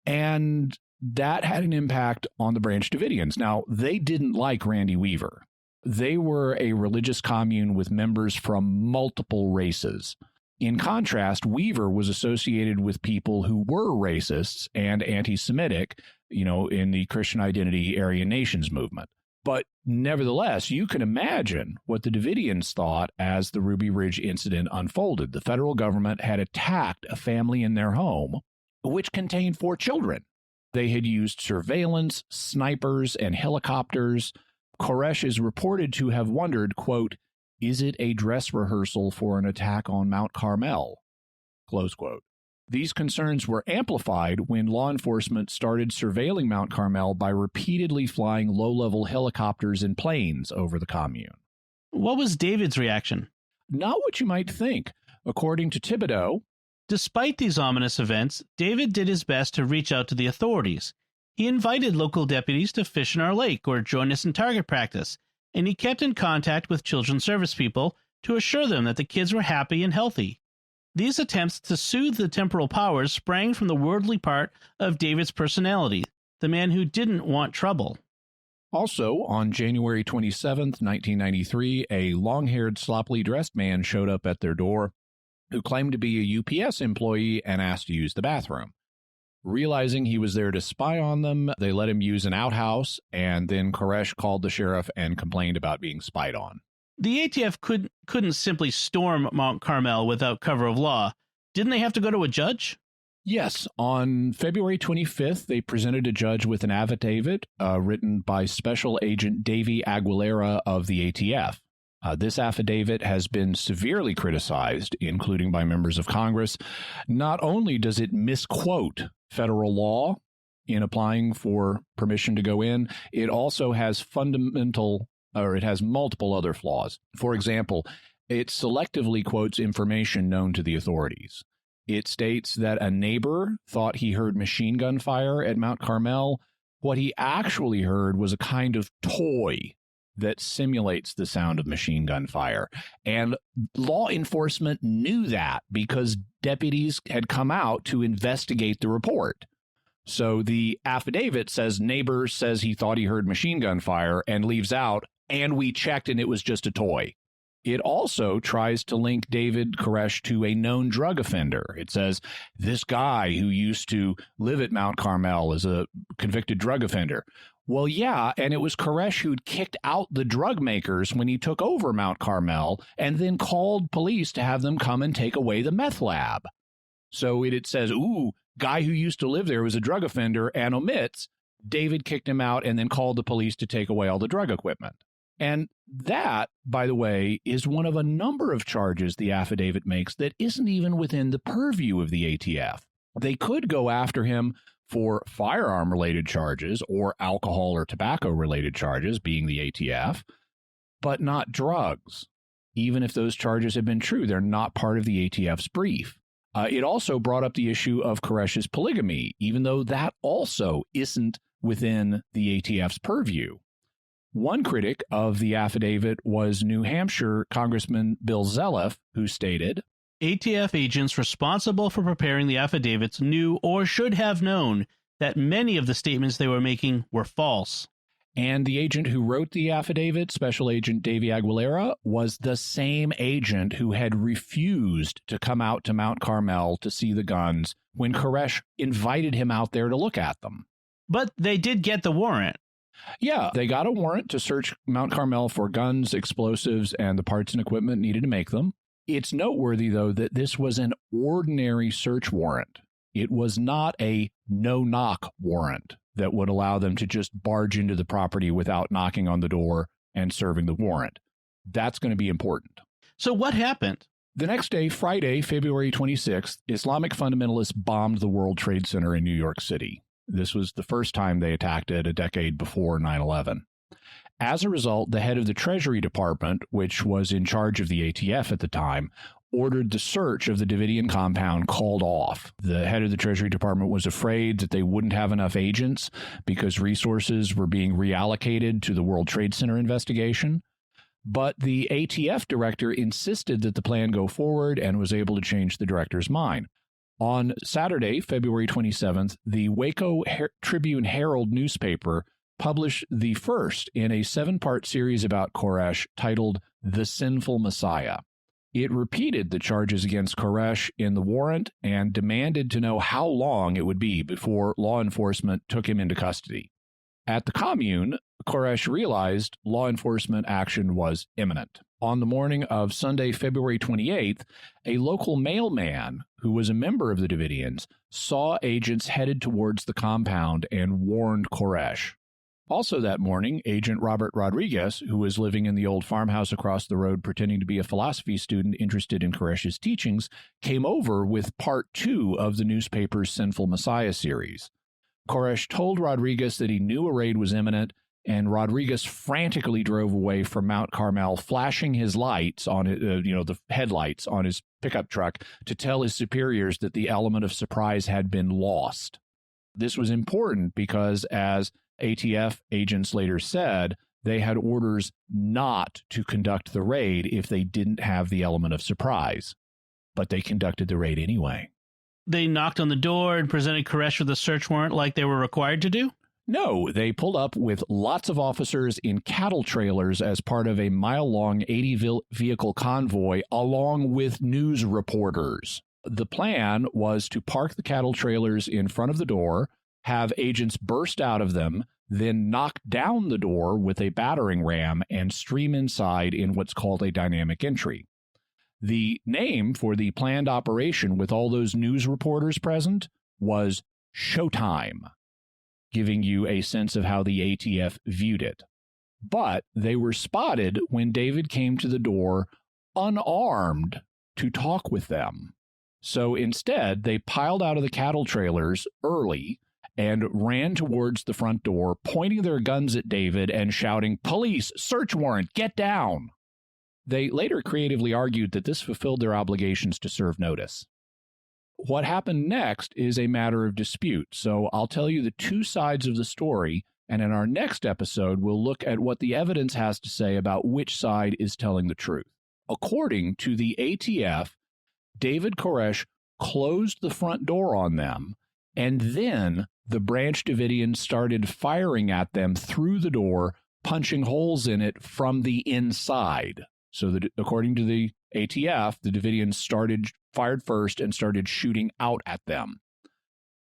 and that had an impact on the Branch Davidians. Now, they didn't like Randy Weaver. They were a religious commune with members from multiple races. In contrast, Weaver was associated with people who were racists and anti-Semitic, in the Christian identity Aryan Nations movement. But nevertheless, you can imagine what the Davidians thought as the Ruby Ridge incident unfolded. The federal government had attacked a family in their home, which contained 4 children. They had used surveillance, snipers, and helicopters. Koresh is reported to have wondered, quote, "Is it a dress rehearsal for an attack on Mount Carmel?" Close quote. These concerns were amplified when law enforcement started surveilling Mount Carmel by repeatedly flying low-level helicopters and planes over the commune. What was David's reaction? Not what you might think. According to Thibodeau, despite these ominous events, David did his best to reach out to the authorities. He invited local deputies to fish in our lake or join us in target practice, and he kept in contact with children's service people to assure them that the kids were happy and healthy. These attempts to soothe the temporal powers sprang from the worldly part of David's personality, the man who didn't want trouble. Also, on January 27th, 1993, a long-haired, sloppily dressed man showed up at their door who claimed to be a UPS employee and asked to use the bathroom. Realizing he was there to spy on them, they let him use an outhouse, and then Koresh called the sheriff and complained about being spied on. The ATF couldn't simply storm Mount Carmel without cover of law. Didn't they have to go to a judge? Yes. On February 25th, they presented a judge with an affidavit written by Special Agent Davy Aguilera of the ATF. This affidavit has been severely criticized, including by members of Congress. Not only does it misquote federal law in applying for permission to go in, it also has multiple other flaws. For example, it selectively quotes information known to the authorities. It states that a neighbor thought he heard machine gun fire at Mount Carmel. What he actually heard was a kind of toy that simulates the sound of machine gun fire. And law enforcement knew that because deputies had come out to investigate the report. So the affidavit says neighbor says he thought he heard machine gun fire and leaves out, and we checked and it was just a toy. It also tries to link David Koresh to a known drug offender. It says this guy who used to live at Mount Carmel is a convicted drug offender. Well, yeah, and it was Koresh who'd kicked out the drug makers when he took over Mount Carmel and then called police to have them come and take away the meth lab. So it says, ooh, guy who used to live there was a drug offender, and omits David kicked him out and then called the police to take away all the drug equipment. And that, by the way, is one of a number of charges the affidavit makes that isn't even within the purview of the ATF. They could go after him for firearm-related charges or alcohol or tobacco-related charges, being the ATF, but not drugs. Even if those charges have been true, they're not part of the ATF's brief. It also brought up the issue of Koresh's polygamy, even though that also isn't within the ATF's purview. One critic of the affidavit was New Hampshire Congressman Bill Zeliff, who stated, ATF agents responsible for preparing the affidavits knew or should have known that many of the statements they were making were false. And the agent who wrote the affidavit, Special Agent Davy Aguilera, was the same agent who had refused to come out to Mount Carmel to see the guns when Koresh invited him out there to look at them. But they did get the warrant. Yeah, they got a warrant to search Mount Carmel for guns, explosives, and the parts and equipment needed to make them. It's noteworthy, though, that this was an ordinary search warrant. It was not a no-knock warrant that would allow them to just barge into the property without knocking on the door and serving the warrant. That's going to be important. So what happened? The next day, Friday, February 26th, Islamic fundamentalists bombed the World Trade Center in New York City. This was the first time they attacked it a decade before 9/11. As a result, the head of the Treasury Department, which was in charge of the ATF at the time, ordered the search of the Davidian compound called off. The head of the Treasury Department was afraid that they wouldn't have enough agents because resources were being reallocated to the World Trade Center investigation. But the ATF director insisted that the plan go forward and was able to change the director's mind. On Saturday, February 27th, the Waco Tribune-Herald newspaper published the first in a 7-part series about Koresh titled The Sinful Messiah. It repeated the charges against Koresh in the warrant and demanded to know how long it would be before law enforcement took him into custody. At the commune, Koresh realized law enforcement action was imminent. On the morning of Sunday, February 28th, a local mailman who was a member of the Davidians saw agents headed towards the compound and warned Koresh. Also that morning, Agent Robert Rodriguez, who was living in the old farmhouse across the road pretending to be a philosophy student interested in Koresh's teachings, came over with part 2 of the newspaper's Sinful Messiah series. Koresh told Rodriguez that he knew a raid was imminent, and Rodriguez frantically drove away from Mount Carmel, flashing his lights on the headlights on his pickup truck to tell his superiors that the element of surprise had been lost. This was important because, as ATF agents later said, they had orders not to conduct the raid if they didn't have the element of surprise. But they conducted the raid anyway. They knocked on the door and presented Koresh with a search warrant like they were required to do? No, they pulled up with lots of officers in cattle trailers as part of a mile-long 80-vehicle convoy along with news reporters. The plan was to park the cattle trailers in front of the door, have agents burst out of them, then knock down the door with a battering ram and stream inside in what's called a dynamic entry. The name for the planned operation with all those news reporters present was Showtime, giving you a sense of how the ATF viewed it. But they were spotted when David came to the door unarmed to talk with them. So instead, they piled out of the cattle trailers early and ran towards the front door, pointing their guns at David and shouting, "Police, search warrant, get down!" They later creatively argued that this fulfilled their obligations to serve notice. What happened next is a matter of dispute, so I'll tell you the two sides of the story, and in our next episode, we'll look at what the evidence has to say about which side is telling the truth. According to the ATF, David Koresh closed the front door on them, and then the Branch Davidians started firing at them through the door, punching holes in it from the inside. So according to the ATF, the Davidians fired first and started shooting out at them.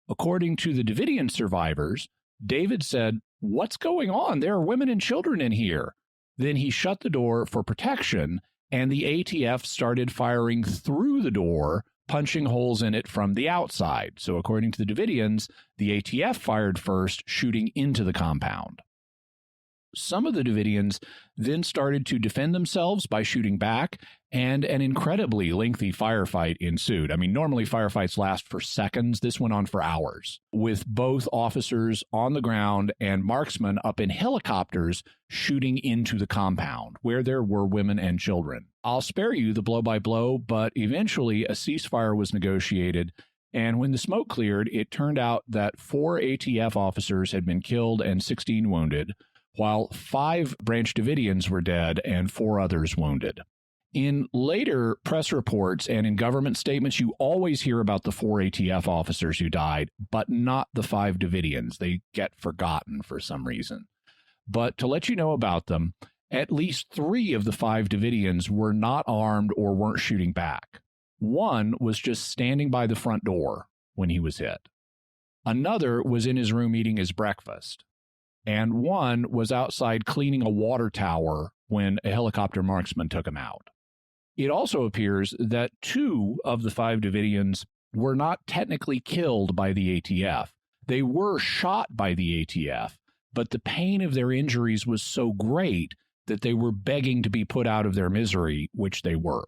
According to the Davidian survivors, David said, "What's going on? There are women and children in here." Then he shut the door for protection, and the ATF started firing through the door, punching holes in it from the outside. So according to the Davidians, the ATF fired first, shooting into the compound. Some of the Davidians then started to defend themselves by shooting back, and an incredibly lengthy firefight ensued. I mean, normally firefights last for seconds. This went on for hours, with both officers on the ground and marksmen up in helicopters shooting into the compound, where there were women and children. I'll spare you the blow-by-blow, but eventually a ceasefire was negotiated, and when the smoke cleared, it turned out that 4 ATF officers had been killed and 16 wounded, while 5 Branch Davidians were dead and 4 others wounded. In later press reports and in government statements, you always hear about the 4 ATF officers who died, but not the 5 Davidians. They get forgotten for some reason. But to let you know about them, at least 3 of the 5 Davidians were not armed or weren't shooting back. One was just standing by the front door when he was hit. Another was in his room eating his breakfast. And one was outside cleaning a water tower when a helicopter marksman took him out. It also appears that 2 of the 5 Davidians were not technically killed by the ATF. They were shot by the ATF, but the pain of their injuries was so great that they were begging to be put out of their misery, which they were.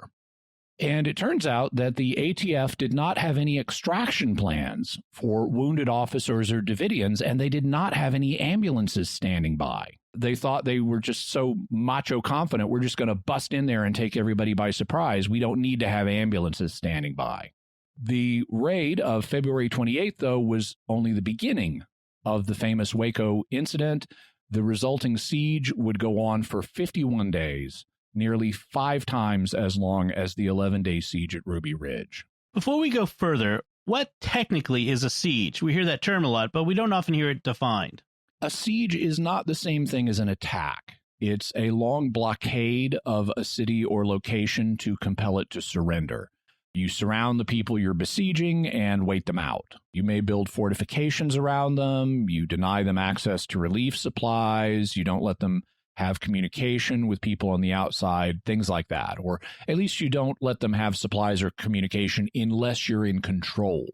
And it turns out that the ATF did not have any extraction plans for wounded officers or Davidians, and they did not have any ambulances standing by. They thought they were just so macho confident, we're just going to bust in there and take everybody by surprise. We don't need to have ambulances standing by. The raid of February 28th, though, was only the beginning of the famous Waco incident. The resulting siege would go on for 51 days. Nearly 5 times as long as the 11-day siege at Ruby Ridge. Before we go further, what technically is a siege? We hear that term a lot, but we don't often hear it defined. A siege is not the same thing as an attack. It's a long blockade of a city or location to compel it to surrender. You surround the people you're besieging and wait them out. You may build fortifications around them. You deny them access to relief supplies. You don't let them have communication with people on the outside, things like that. Or at least you don't let them have supplies or communication unless you're in control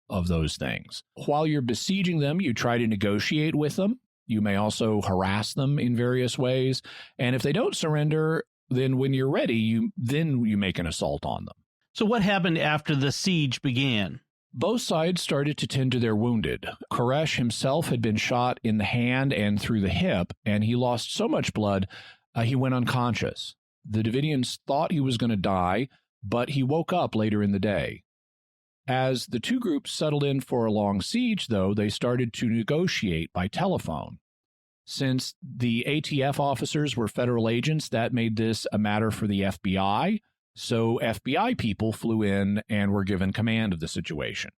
of those things. While you're besieging them, you try to negotiate with them. You may also harass them in various ways. And if they don't surrender, then when you're ready, you make an assault on them. So what happened after the siege began? Both sides started to tend to their wounded. Koresh himself had been shot in the hand and through the hip, and he lost so much blood, he went unconscious. The Davidians thought he was going to die, but he woke up later in the day. As the two groups settled in for a long siege, though, they started to negotiate by telephone. Since the ATF officers were federal agents, that made this a matter for the FBI. So FBI people flew in and were given command of the situation.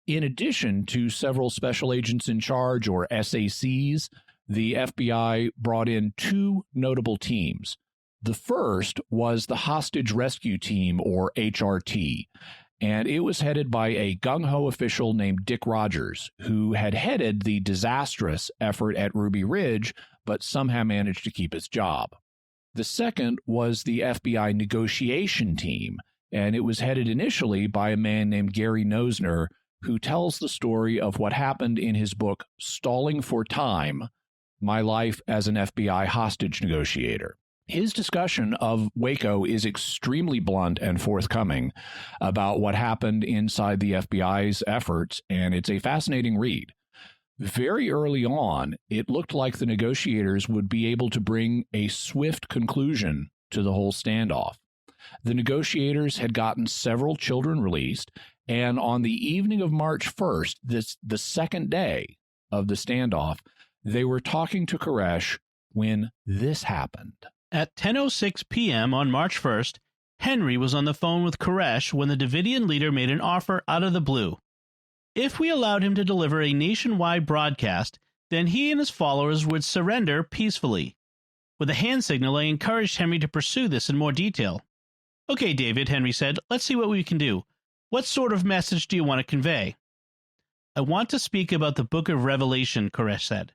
In addition to several special agents in charge, or SACs, the FBI brought in two notable teams. The first was the Hostage Rescue Team, or HRT, and it was headed by a gung-ho official named Dick Rogers, who had headed the disastrous effort at Ruby Ridge, but somehow managed to keep his job. The second was the FBI negotiation team, and it was headed initially by a man named Gary Nosner, who tells the story of what happened in his book, Stalling for Time, My Life as an FBI Hostage Negotiator. His discussion of Waco is extremely blunt and forthcoming about what happened inside the FBI's efforts, and it's a fascinating read. Very early on, it looked like the negotiators would be able to bring a swift conclusion to the whole standoff. The negotiators had gotten several children released, and on the evening of March 1st, the second day of the standoff, they were talking to Koresh when this happened. At 10:06 p.m. on March 1st, Henry was on the phone with Koresh when the Davidian leader made an offer out of the blue. If we allowed him to deliver a nationwide broadcast, then he and his followers would surrender peacefully. With a hand signal, I encouraged Henry to pursue this in more detail. Okay, David, Henry said, let's see what we can do. What sort of message do you want to convey? I want to speak about the book of Revelation, Koresh said.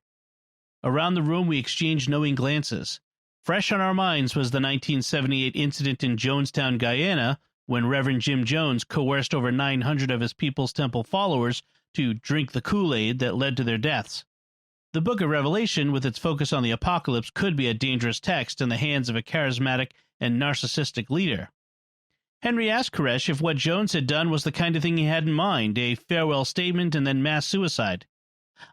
Around the room, we exchanged knowing glances. Fresh on our minds was the 1978 incident in Jonestown, Guyana, when Reverend Jim Jones coerced over 900 of his People's Temple followers to drink the Kool-Aid that led to their deaths. The book of Revelation, with its focus on the apocalypse, could be a dangerous text in the hands of a charismatic and narcissistic leader. Henry asked Koresh if what Jones had done was the kind of thing he had in mind, a farewell statement and then mass suicide.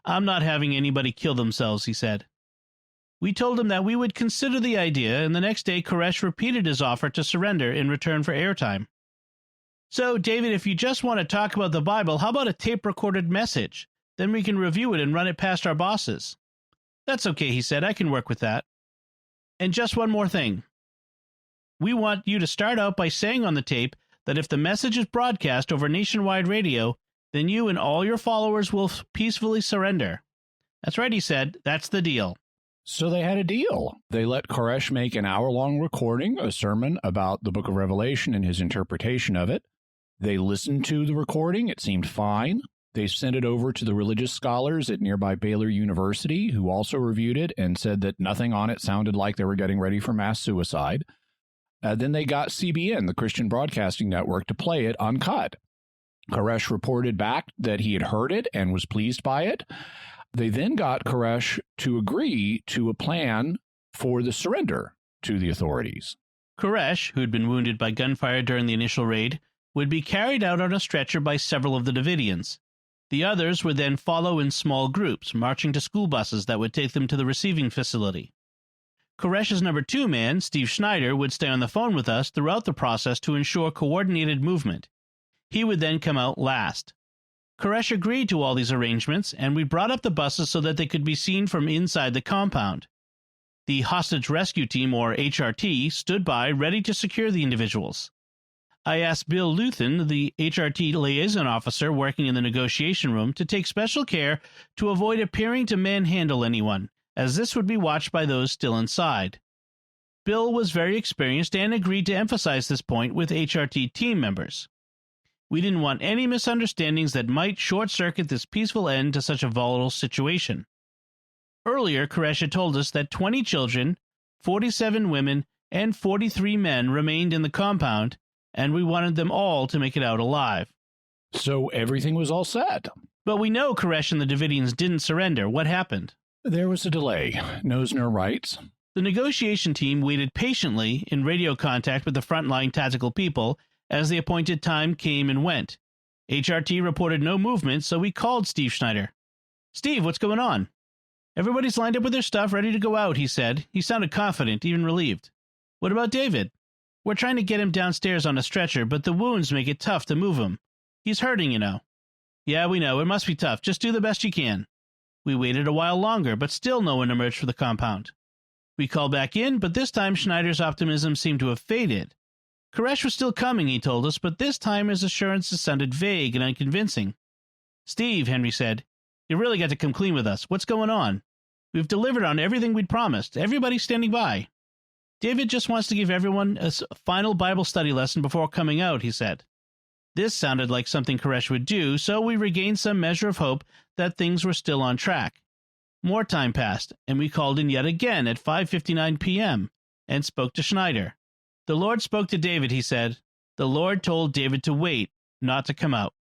I'm not having anybody kill themselves, he said. We told him that we would consider the idea, and the next day Koresh repeated his offer to surrender in return for airtime. So, David, if you just want to talk about the Bible, how about a tape-recorded message? Then we can review it and run it past our bosses. That's okay, he said. I can work with that. And just one more thing. We want you to start out by saying on the tape that if the message is broadcast over nationwide radio, then you and all your followers will peacefully surrender. That's right, he said. That's the deal. So they had a deal. They let Koresh make an hour-long recording, a sermon about the book of Revelation and his interpretation of it. They listened to the recording. It seemed fine. They sent it over to the religious scholars at nearby Baylor University, who also reviewed it and said that nothing on it sounded like they were getting ready for mass suicide. Then they got CBN, the Christian Broadcasting Network, to play it uncut. Koresh reported back that he had heard it and was pleased by it. They then got Koresh to agree to a plan for the surrender to the authorities. Koresh, who'd been wounded by gunfire during the initial raid, would be carried out on a stretcher by several of the Davidians. The others would then follow in small groups, marching to school buses that would take them to the receiving facility. Koresh's number 2 man, Steve Schneider, would stay on the phone with us throughout the process to ensure coordinated movement. He would then come out last. Koresh agreed to all these arrangements, and we brought up the buses so that they could be seen from inside the compound. The Hostage Rescue Team, or HRT, stood by, ready to secure the individuals. I asked Bill Luthen, the HRT liaison officer working in the negotiation room, to take special care to avoid appearing to manhandle anyone, as this would be watched by those still inside. Bill was very experienced and agreed to emphasize this point with HRT team members. We didn't want any misunderstandings that might short-circuit this peaceful end to such a volatile situation. Earlier, Koresh had told us that 20 children, 47 women, and 43 men remained in the compound, and we wanted them all to make it out alive. So everything was all set. But we know Koresh and the Davidians didn't surrender. What happened? There was a delay. Nosner writes, The negotiation team waited patiently in radio contact with the frontline tactical people as the appointed time came and went. HRT reported no movement, so we called Steve Schneider. Steve, what's going on? Everybody's lined up with their stuff, ready to go out, he said. He sounded confident, even relieved. What about David? We're trying to get him downstairs on a stretcher, but the wounds make it tough to move him. He's hurting, you know. Yeah, we know. It must be tough. Just do the best you can. We waited a while longer, but still no one emerged from the compound. We called back in, but this time Schneider's optimism seemed to have faded. Koresh was still coming, he told us, but this time his assurances sounded vague and unconvincing. Steve, Henry said, you really got to come clean with us. What's going on? We've delivered on everything we'd promised. Everybody's standing by. David just wants to give everyone a final Bible study lesson before coming out, he said. This sounded like something Koresh would do, so we regained some measure of hope that things were still on track. More time passed, and we called in yet again at 5:59 p.m. and spoke to Schneider. The Lord spoke to David, he said. The Lord told David to wait, not to come out.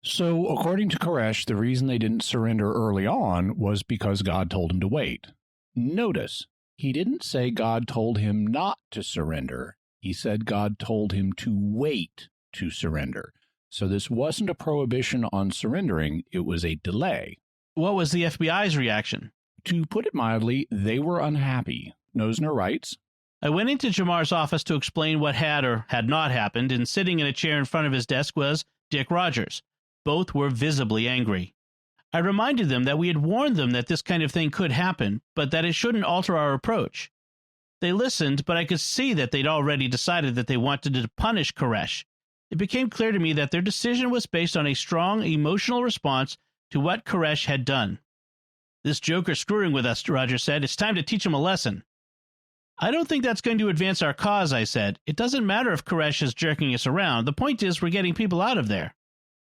So, according to Koresh, the reason they didn't surrender early on was because God told him to wait. Notice, he didn't say God told him not to surrender. He said God told him to wait to surrender. So this wasn't a prohibition on surrendering, it was a delay. What was the FBI's reaction? To put it mildly, they were unhappy. Nosner writes, I went into Jamar's office to explain what had or had not happened, and sitting in a chair in front of his desk was Dick Rogers. Both were visibly angry. I reminded them that we had warned them that this kind of thing could happen, but that it shouldn't alter our approach. They listened, but I could see that they'd already decided that they wanted to punish Koresh. It became clear to me that their decision was based on a strong emotional response to what Koresh had done. This joker's screwing with us, Rogers said. It's time to teach him a lesson. I don't think that's going to advance our cause, I said. It doesn't matter if Koresh is jerking us around. The point is we're getting people out of there.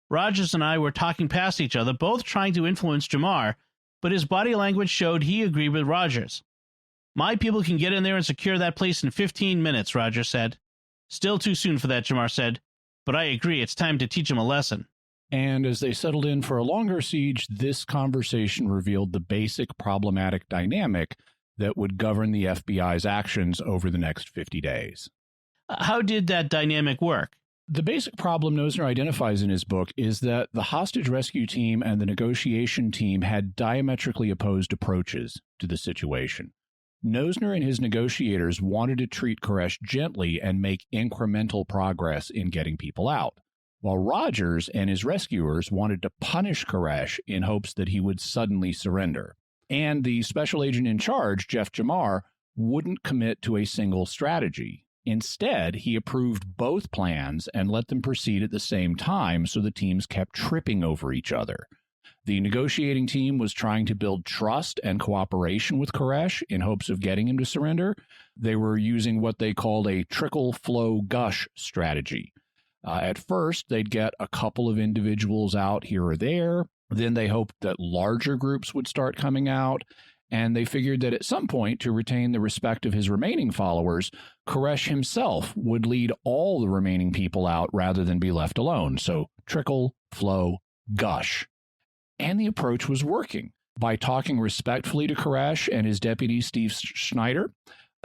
Rogers and I were talking past each other, both trying to influence Jamar, but his body language showed he agreed with Rogers. My people can get in there and secure that place in 15 minutes, Rogers said. Still too soon for that, Jamar said. But I agree, it's time to teach him a lesson. And as they settled in for a longer siege, this conversation revealed the basic problematic dynamic that would govern the FBI's actions over the next 50 days. How did that dynamic work? The basic problem Nosner identifies in his book is that the hostage rescue team and the negotiation team had diametrically opposed approaches to the situation. Nosner and his negotiators wanted to treat Koresh gently and make incremental progress in getting people out, while Rogers and his rescuers wanted to punish Koresh in hopes that he would suddenly surrender. And the special agent in charge, Jeff Jamar, wouldn't commit to a single strategy. Instead, he approved both plans and let them proceed at the same time, so the teams kept tripping over each other. The negotiating team was trying to build trust and cooperation with Koresh in hopes of getting him to surrender. They were using what they called a trickle, flow, gush strategy. At first, they'd get a couple of individuals out here or there. Then they hoped that larger groups would start coming out. And they figured that at some point, to retain the respect of his remaining followers, Koresh himself would lead all the remaining people out rather than be left alone. So trickle, flow, gush. And the approach was working. By talking respectfully to Koresh and his deputy, Steve Schneider,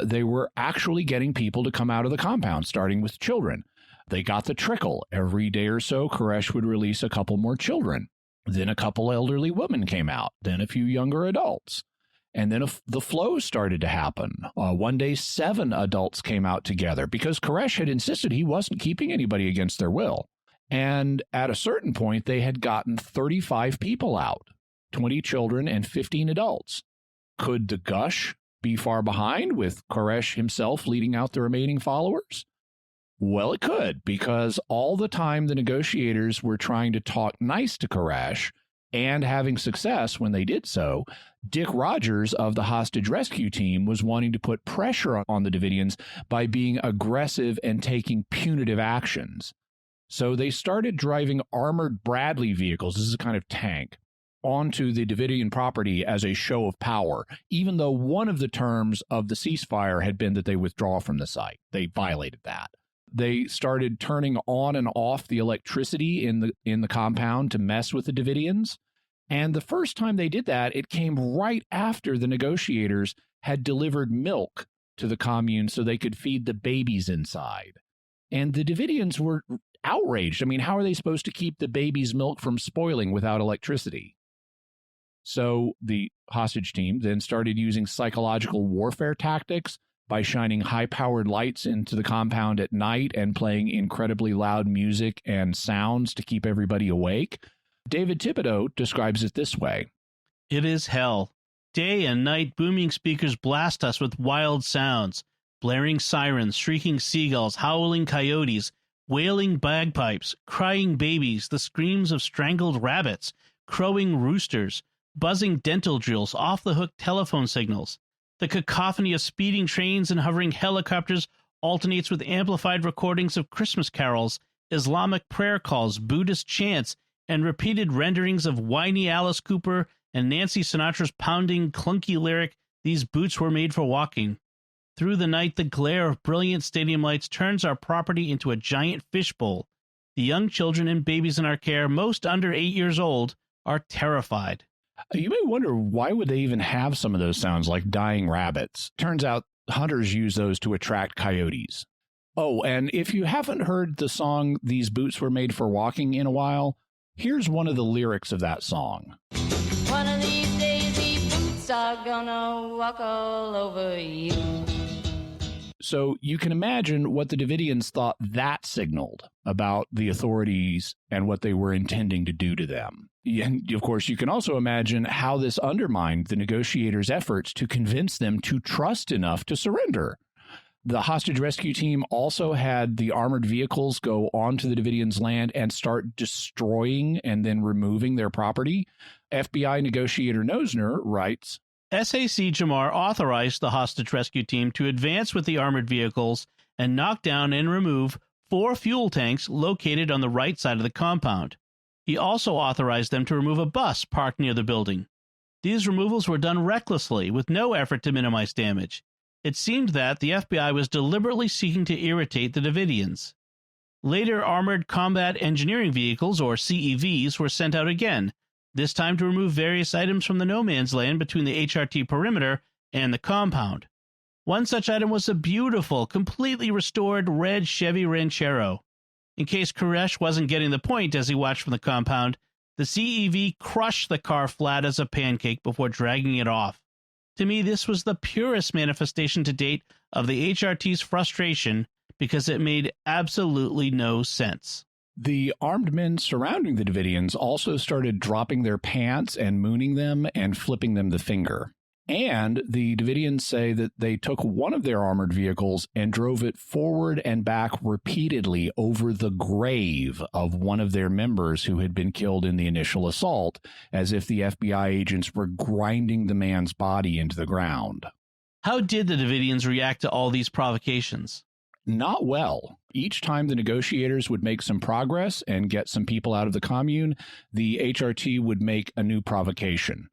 they were actually getting people to come out of the compound, starting with children. They got the trickle. Every day or so, Koresh would release a couple more children. Then a couple elderly women came out. Then a few younger adults. And then the flow started to happen. One day, 7 adults came out together because Koresh had insisted he wasn't keeping anybody against their will. And at a certain point, they had gotten 35 people out, 20 children and 15 adults. Could the gush be far behind with Koresh himself leading out the remaining followers? Well, it could, because all the time the negotiators were trying to talk nice to Koresh and having success when they did so, Dick Rogers of the hostage rescue team was wanting to put pressure on the Davidians by being aggressive and taking punitive actions. So they started driving armored Bradley vehicles, this is a kind of tank, onto the Davidian property as a show of power, even though one of the terms of the ceasefire had been that they withdraw from the site. They violated that. They started turning on and off the electricity in the compound to mess with the Davidians. And the first time they did that, it came right after the negotiators had delivered milk to the commune so they could feed the babies inside. And the Davidians were outraged. I mean, how are they supposed to keep the baby's milk from spoiling without electricity? So the hostage team then started using psychological warfare tactics by shining high-powered lights into the compound at night and playing incredibly loud music and sounds to keep everybody awake. David Thibodeau describes it this way. It is hell. Day and night, booming speakers blast us with wild sounds, blaring sirens, shrieking seagulls, howling coyotes, wailing bagpipes, crying babies, the screams of strangled rabbits, crowing roosters, buzzing dental drills, off-the-hook telephone signals. The cacophony of speeding trains and hovering helicopters alternates with amplified recordings of Christmas carols, Islamic prayer calls, Buddhist chants, and repeated renderings of whiny Alice Cooper and Nancy Sinatra's pounding, clunky lyric, "These boots were made for walking." Through the night, the glare of brilliant stadium lights turns our property into a giant fishbowl. The young children and babies in our care, most under 8 years old, are terrified. You may wonder, why would they even have some of those sounds like dying rabbits? Turns out hunters use those to attract coyotes. Oh, and if you haven't heard the song "These Boots Were Made for Walking" in a while, here's one of the lyrics of that song. One of these days, these boots are gonna walk all over you. So you can imagine what the Davidians thought that signaled about the authorities and what they were intending to do to them. And of course, you can also imagine how this undermined the negotiators' efforts to convince them to trust enough to surrender. The hostage rescue team also had the armored vehicles go onto the Davidians' land and start destroying and then removing their property. FBI negotiator Nosner writes, SAC Jamar authorized the hostage rescue team to advance with the armored vehicles and knock down and remove 4 fuel tanks located on the right side of the compound. He also authorized them to remove a bus parked near the building. These removals were done recklessly, with no effort to minimize damage. It seemed that the FBI was deliberately seeking to irritate the Davidians. Later, Armored Combat Engineering Vehicles, or CEVs, were sent out again, this time to remove various items from the no man's land between the HRT perimeter and the compound. One such item was a beautiful, completely restored red Chevy Ranchero. In case Koresh wasn't getting the point as he watched from the compound, the CEV crushed the car flat as a pancake before dragging it off. To me, this was the purest manifestation to date of the HRT's frustration because it made absolutely no sense. The armed men surrounding the Davidians also started dropping their pants and mooning them and flipping them the finger. And the Davidians say that they took one of their armored vehicles and drove it forward and back repeatedly over the grave of one of their members who had been killed in the initial assault, as if the FBI agents were grinding the man's body into the ground. How did the Davidians react to all these provocations? Not well. Each time the negotiators would make some progress and get some people out of the commune, the HRT would make a new provocation.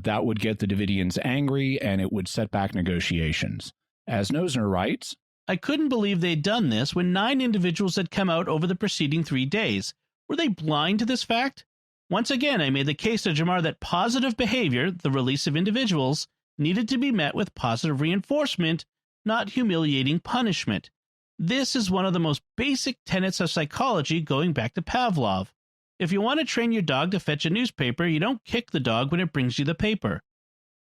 That would get the Davidians angry, and it would set back negotiations. As Nosner writes, I couldn't believe they'd done this when 9 individuals had come out over the preceding 3 days. Were they blind to this fact? Once again, I made the case to Jamar that positive behavior, the release of individuals, needed to be met with positive reinforcement, not humiliating punishment. This is one of the most basic tenets of psychology going back to Pavlov. If you want to train your dog to fetch a newspaper, you don't kick the dog when it brings you the paper.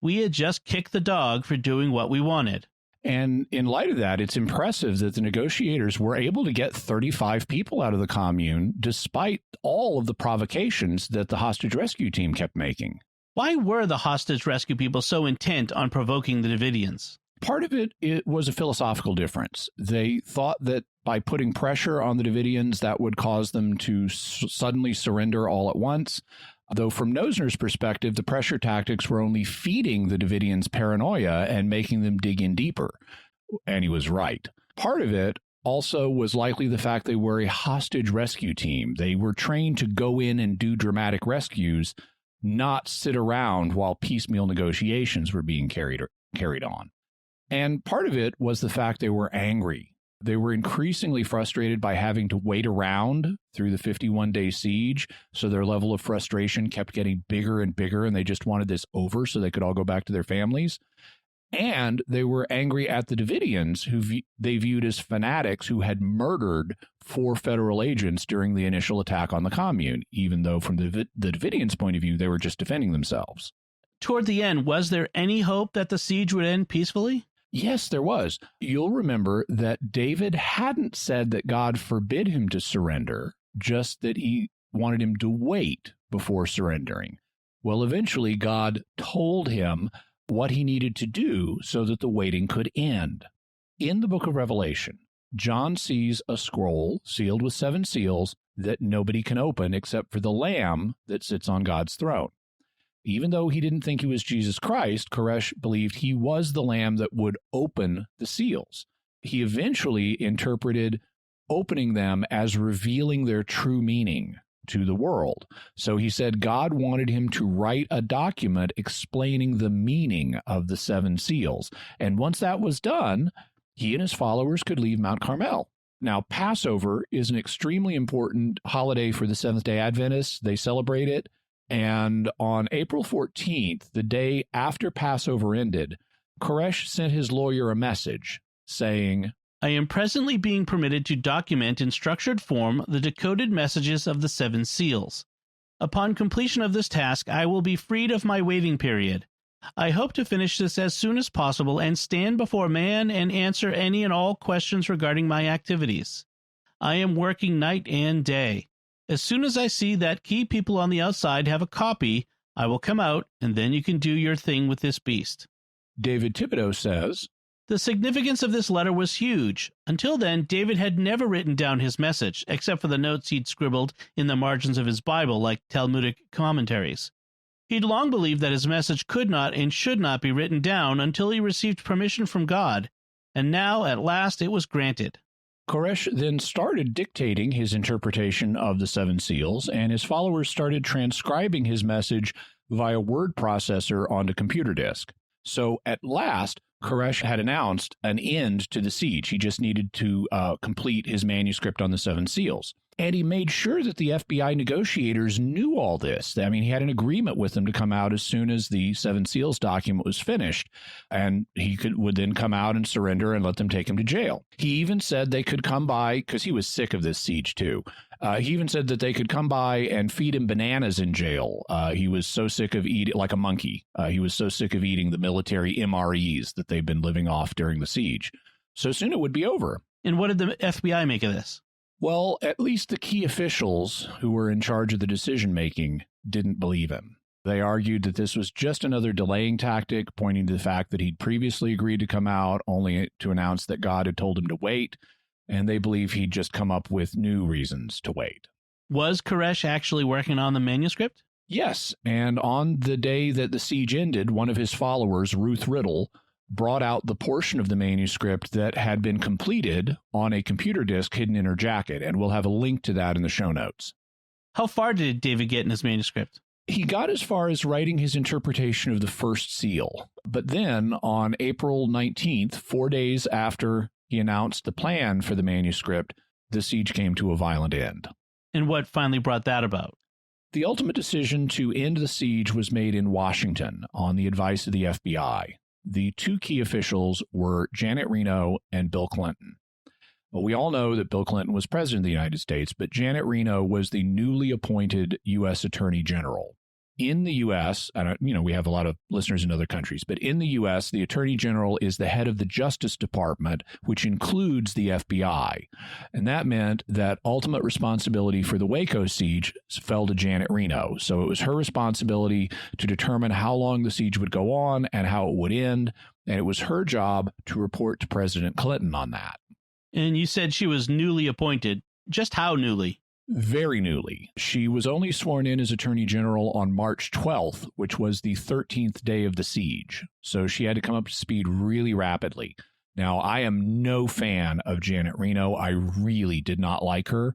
We had just kicked the dog for doing what we wanted. And in light of that, it's impressive that the negotiators were able to get 35 people out of the commune, despite all of the provocations that the hostage rescue team kept making. Why were the hostage rescue people so intent on provoking the Davidians? Part of it was a philosophical difference. They thought that by putting pressure on the Davidians, that would cause them to suddenly surrender all at once. Though from Nosner's perspective, the pressure tactics were only feeding the Davidians' paranoia and making them dig in deeper. And he was right. Part of it also was likely the fact they were a hostage rescue team. They were trained to go in and do dramatic rescues, not sit around while piecemeal negotiations were being carried on. And part of it was the fact they were angry. They were increasingly frustrated by having to wait around through the 51-day siege, so their level of frustration kept getting bigger and bigger, and they just wanted this over so they could all go back to their families. And they were angry at the Davidians, who they viewed as fanatics who had murdered 4 federal agents during the initial attack on the commune, even though from the Davidians' point of view, they were just defending themselves. Toward the end, was there any hope that the siege would end peacefully? Yes, there was. You'll remember that David hadn't said that God forbid him to surrender, just that he wanted him to wait before surrendering. Well, eventually God told him what he needed to do so that the waiting could end. In the book of Revelation, John sees a scroll sealed with 7 seals that nobody can open except for the Lamb that sits on God's throne. Even though he didn't think he was Jesus Christ, Koresh believed he was the Lamb that would open the seals. He eventually interpreted opening them as revealing their true meaning to the world. So he said God wanted him to write a document explaining the meaning of the 7 seals. And once that was done, he and his followers could leave Mount Carmel. Now, Passover is an extremely important holiday for the Seventh-day Adventists. They celebrate it. And on April 14th, the day after Passover ended, Koresh sent his lawyer a message saying, I am presently being permitted to document in structured form the decoded messages of the 7 seals. Upon completion of this task, I will be freed of my waiting period. I hope to finish this as soon as possible and stand before man and answer any and all questions regarding my activities. I am working night and day. As soon as I see that key people on the outside have a copy, I will come out, and then you can do your thing with this beast. David Thibodeau says, the significance of this letter was huge. Until then, David had never written down his message, except for the notes he'd scribbled in the margins of his Bible, like Talmudic commentaries. He'd long believed that his message could not and should not be written down until he received permission from God, and now, at last, it was granted. Koresh then started dictating his interpretation of the 7 seals, and his followers started transcribing his message via word processor onto computer disk. So at last, Koresh had announced an end to the siege. He just needed to complete his manuscript on the 7 seals. And he made sure that the FBI negotiators knew all this. I mean, he had an agreement with them to come out as soon as the 7 seals document was finished, and he would then come out and surrender and let them take him to jail. He even said they could come by, because he was sick of this siege too. He even said that they could come by and feed him bananas in jail. He was so sick of eating, like a monkey. He was so sick of eating the military MREs that they've been living off during the siege. So soon it would be over. And what did the FBI make of this? Well, at least the key officials who were in charge of the decision-making didn't believe him. They argued that this was just another delaying tactic, pointing to the fact that he'd previously agreed to come out, only to announce that God had told him to wait, and they believe he'd just come up with new reasons to wait. Was Koresh actually working on the manuscript? Yes, and on the day that the siege ended, one of his followers, Ruth Riddle, brought out the portion of the manuscript that had been completed on a computer disk hidden in her jacket, and we'll have a link to that in the show notes. How far did David get in his manuscript? He got as far as writing his interpretation of the first seal, but then on April 19th, 4 days after he announced the plan for the manuscript, the siege came to a violent end. And what finally brought that about? The ultimate decision to end the siege was made in Washington on the advice of the FBI. The 2 key officials were Janet Reno and Bill Clinton. Well, we all know that Bill Clinton was president of the United States, but Janet Reno was the newly appointed U.S. Attorney General. In the U.S., we have a lot of listeners in other countries, but in the U.S., the Attorney General is the head of the Justice Department, which includes the FBI. And that meant that ultimate responsibility for the Waco siege fell to Janet Reno. So it was her responsibility to determine how long the siege would go on and how it would end. And it was her job to report to President Clinton on that. And you said she was newly appointed. Just how newly? Very newly. She was only sworn in as Attorney General on March 12th, which was the 13th day of the siege. So she had to come up to speed really rapidly. Now, I am no fan of Janet Reno. I really did not like her.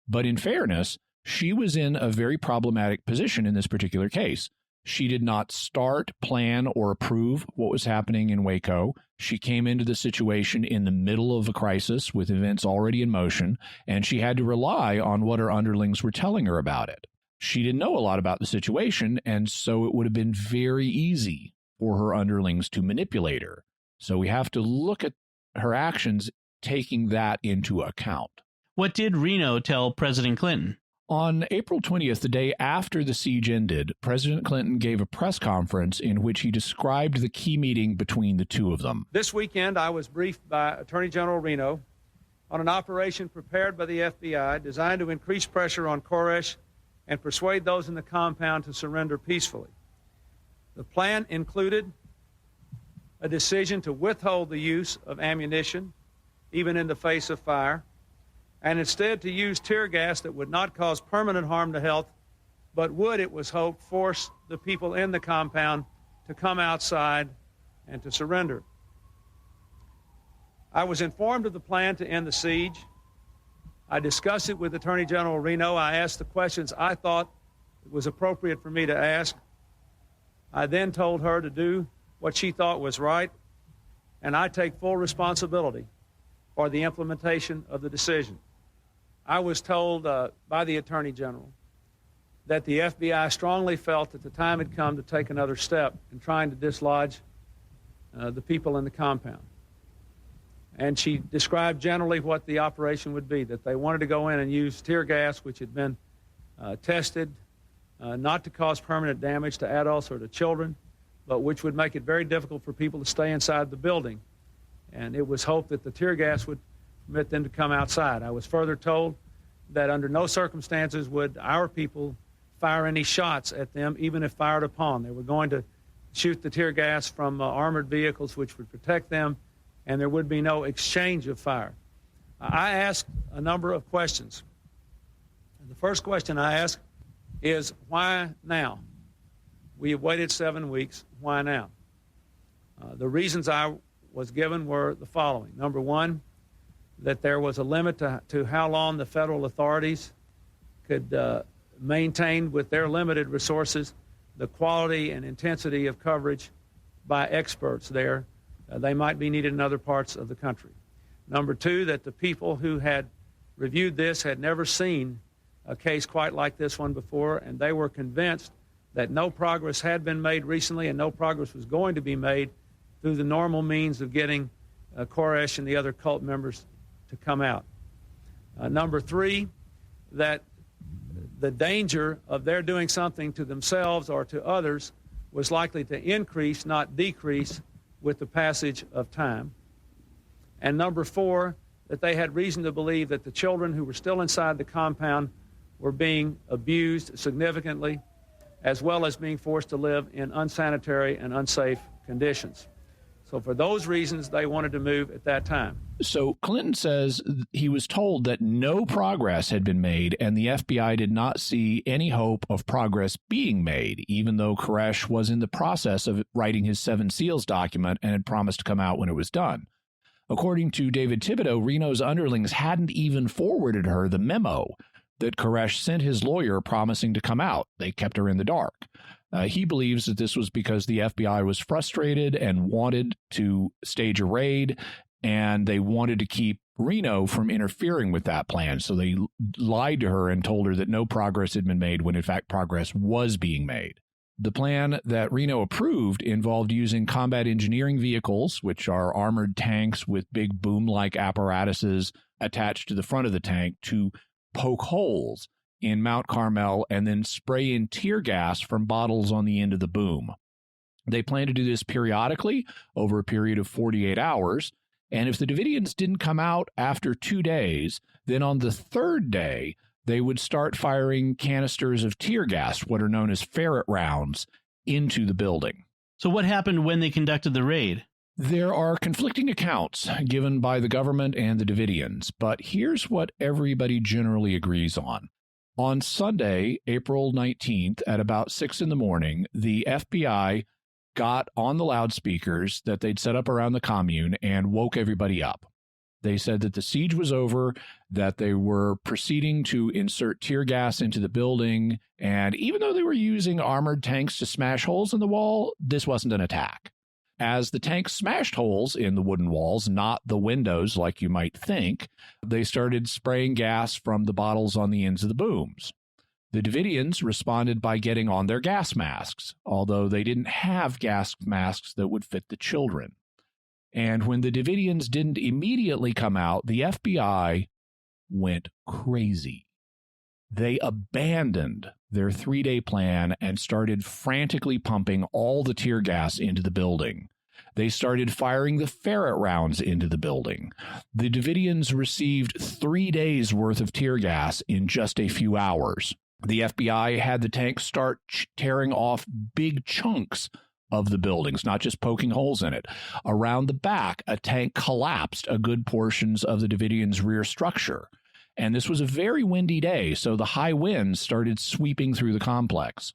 But in fairness, she was in a very problematic position in this particular case. She did not start, plan, or approve what was happening in Waco. She came into the situation in the middle of a crisis with events already in motion, and she had to rely on what her underlings were telling her about it. She didn't know a lot about the situation, and so it would have been very easy for her underlings to manipulate her. So we have to look at her actions taking that into account. What did Reno tell President Clinton? On April 20th, the day after the siege ended, President Clinton gave a press conference in which he described the key meeting between the two of them. This weekend, I was briefed by Attorney General Reno on an operation prepared by the FBI designed to increase pressure on Koresh and persuade those in the compound to surrender peacefully. The plan included a decision to withhold the use of ammunition, even in the face of fire, and instead to use tear gas that would not cause permanent harm to health, but would, it was hoped, force the people in the compound to come outside and to surrender. I was informed of the plan to end the siege. I discussed it with Attorney General Reno. I asked the questions I thought it was appropriate for me to ask. I then told her to do what she thought was right, and I take full responsibility for the implementation of the decision. I was told by the Attorney General that the FBI strongly felt that the time had come to take another step in trying to dislodge the people in the compound. And she described generally what the operation would be, that they wanted to go in and use tear gas, which had been tested not to cause permanent damage to adults or to children, but which would make it very difficult for people to stay inside the building. And it was hoped that the tear gas would permit them to come outside. I was further told that under no circumstances would our people fire any shots at them, even if fired upon. They were going to shoot the tear gas from armored vehicles which would protect them, and there would be no exchange of fire. I asked a number of questions. The first question I asked is, why now? We have waited 7 weeks. Why now? The reasons I was given were the following. Number one, that there was a limit to how long the federal authorities could maintain with their limited resources the quality and intensity of coverage by experts there. They might be needed in other parts of the country. Number two, that the people who had reviewed this had never seen a case quite like this one before, and they were convinced that no progress had been made recently and no progress was going to be made through the normal means of getting Koresh and the other cult members to come out. Number three, that the danger of their doing something to themselves or to others was likely to increase, not decrease, with the passage of time. And number four, that they had reason to believe that the children who were still inside the compound were being abused significantly, as well as being forced to live in unsanitary and unsafe conditions. So for those reasons, they wanted to move at that time. So Clinton says he was told that no progress had been made, and the FBI did not see any hope of progress being made, even though Koresh was in the process of writing his 7 Seals document and had promised to come out when it was done. According to David Thibodeau, Reno's underlings hadn't even forwarded her the memo that Koresh sent his lawyer promising to come out. They kept her in the dark. He believes that this was because the FBI was frustrated and wanted to stage a raid, and they wanted to keep Reno from interfering with that plan. So they lied to her and told her that no progress had been made when, in fact, progress was being made. The plan that Reno approved involved using combat engineering vehicles, which are armored tanks with big boom-like apparatuses attached to the front of the tank, to poke holes in Mount Carmel and then spray in tear gas from bottles on the end of the boom. They plan to do this periodically over a period of 48 hours. And if the Davidians didn't come out after 2 days, then on the 3rd day, they would start firing canisters of tear gas, what are known as ferret rounds, into the building. So what happened when they conducted the raid? There are conflicting accounts given by the government and the Davidians, but here's what everybody generally agrees on. On Sunday, April 19th, at about 6 in the morning, the FBI got on the loudspeakers that they'd set up around the commune and woke everybody up. They said that the siege was over, that they were proceeding to insert tear gas into the building, and even though they were using armored tanks to smash holes in the wall, this wasn't an attack. As the tanks smashed holes in the wooden walls, not the windows like you might think, they started spraying gas from the bottles on the ends of the booms. The Davidians responded by getting on their gas masks, although they didn't have gas masks that would fit the children. And when the Davidians didn't immediately come out, the FBI went crazy. They abandoned their 3-day plan and started frantically pumping all the tear gas into the building. They started firing the ferret rounds into the building. The Davidians received 3 days' worth of tear gas in just a few hours. The FBI had the tanks start tearing off big chunks of the buildings, not just poking holes in it. Around the back, a tank collapsed a good portions of the Davidians' rear structure. And this was a very windy day, so the high winds started sweeping through the complex.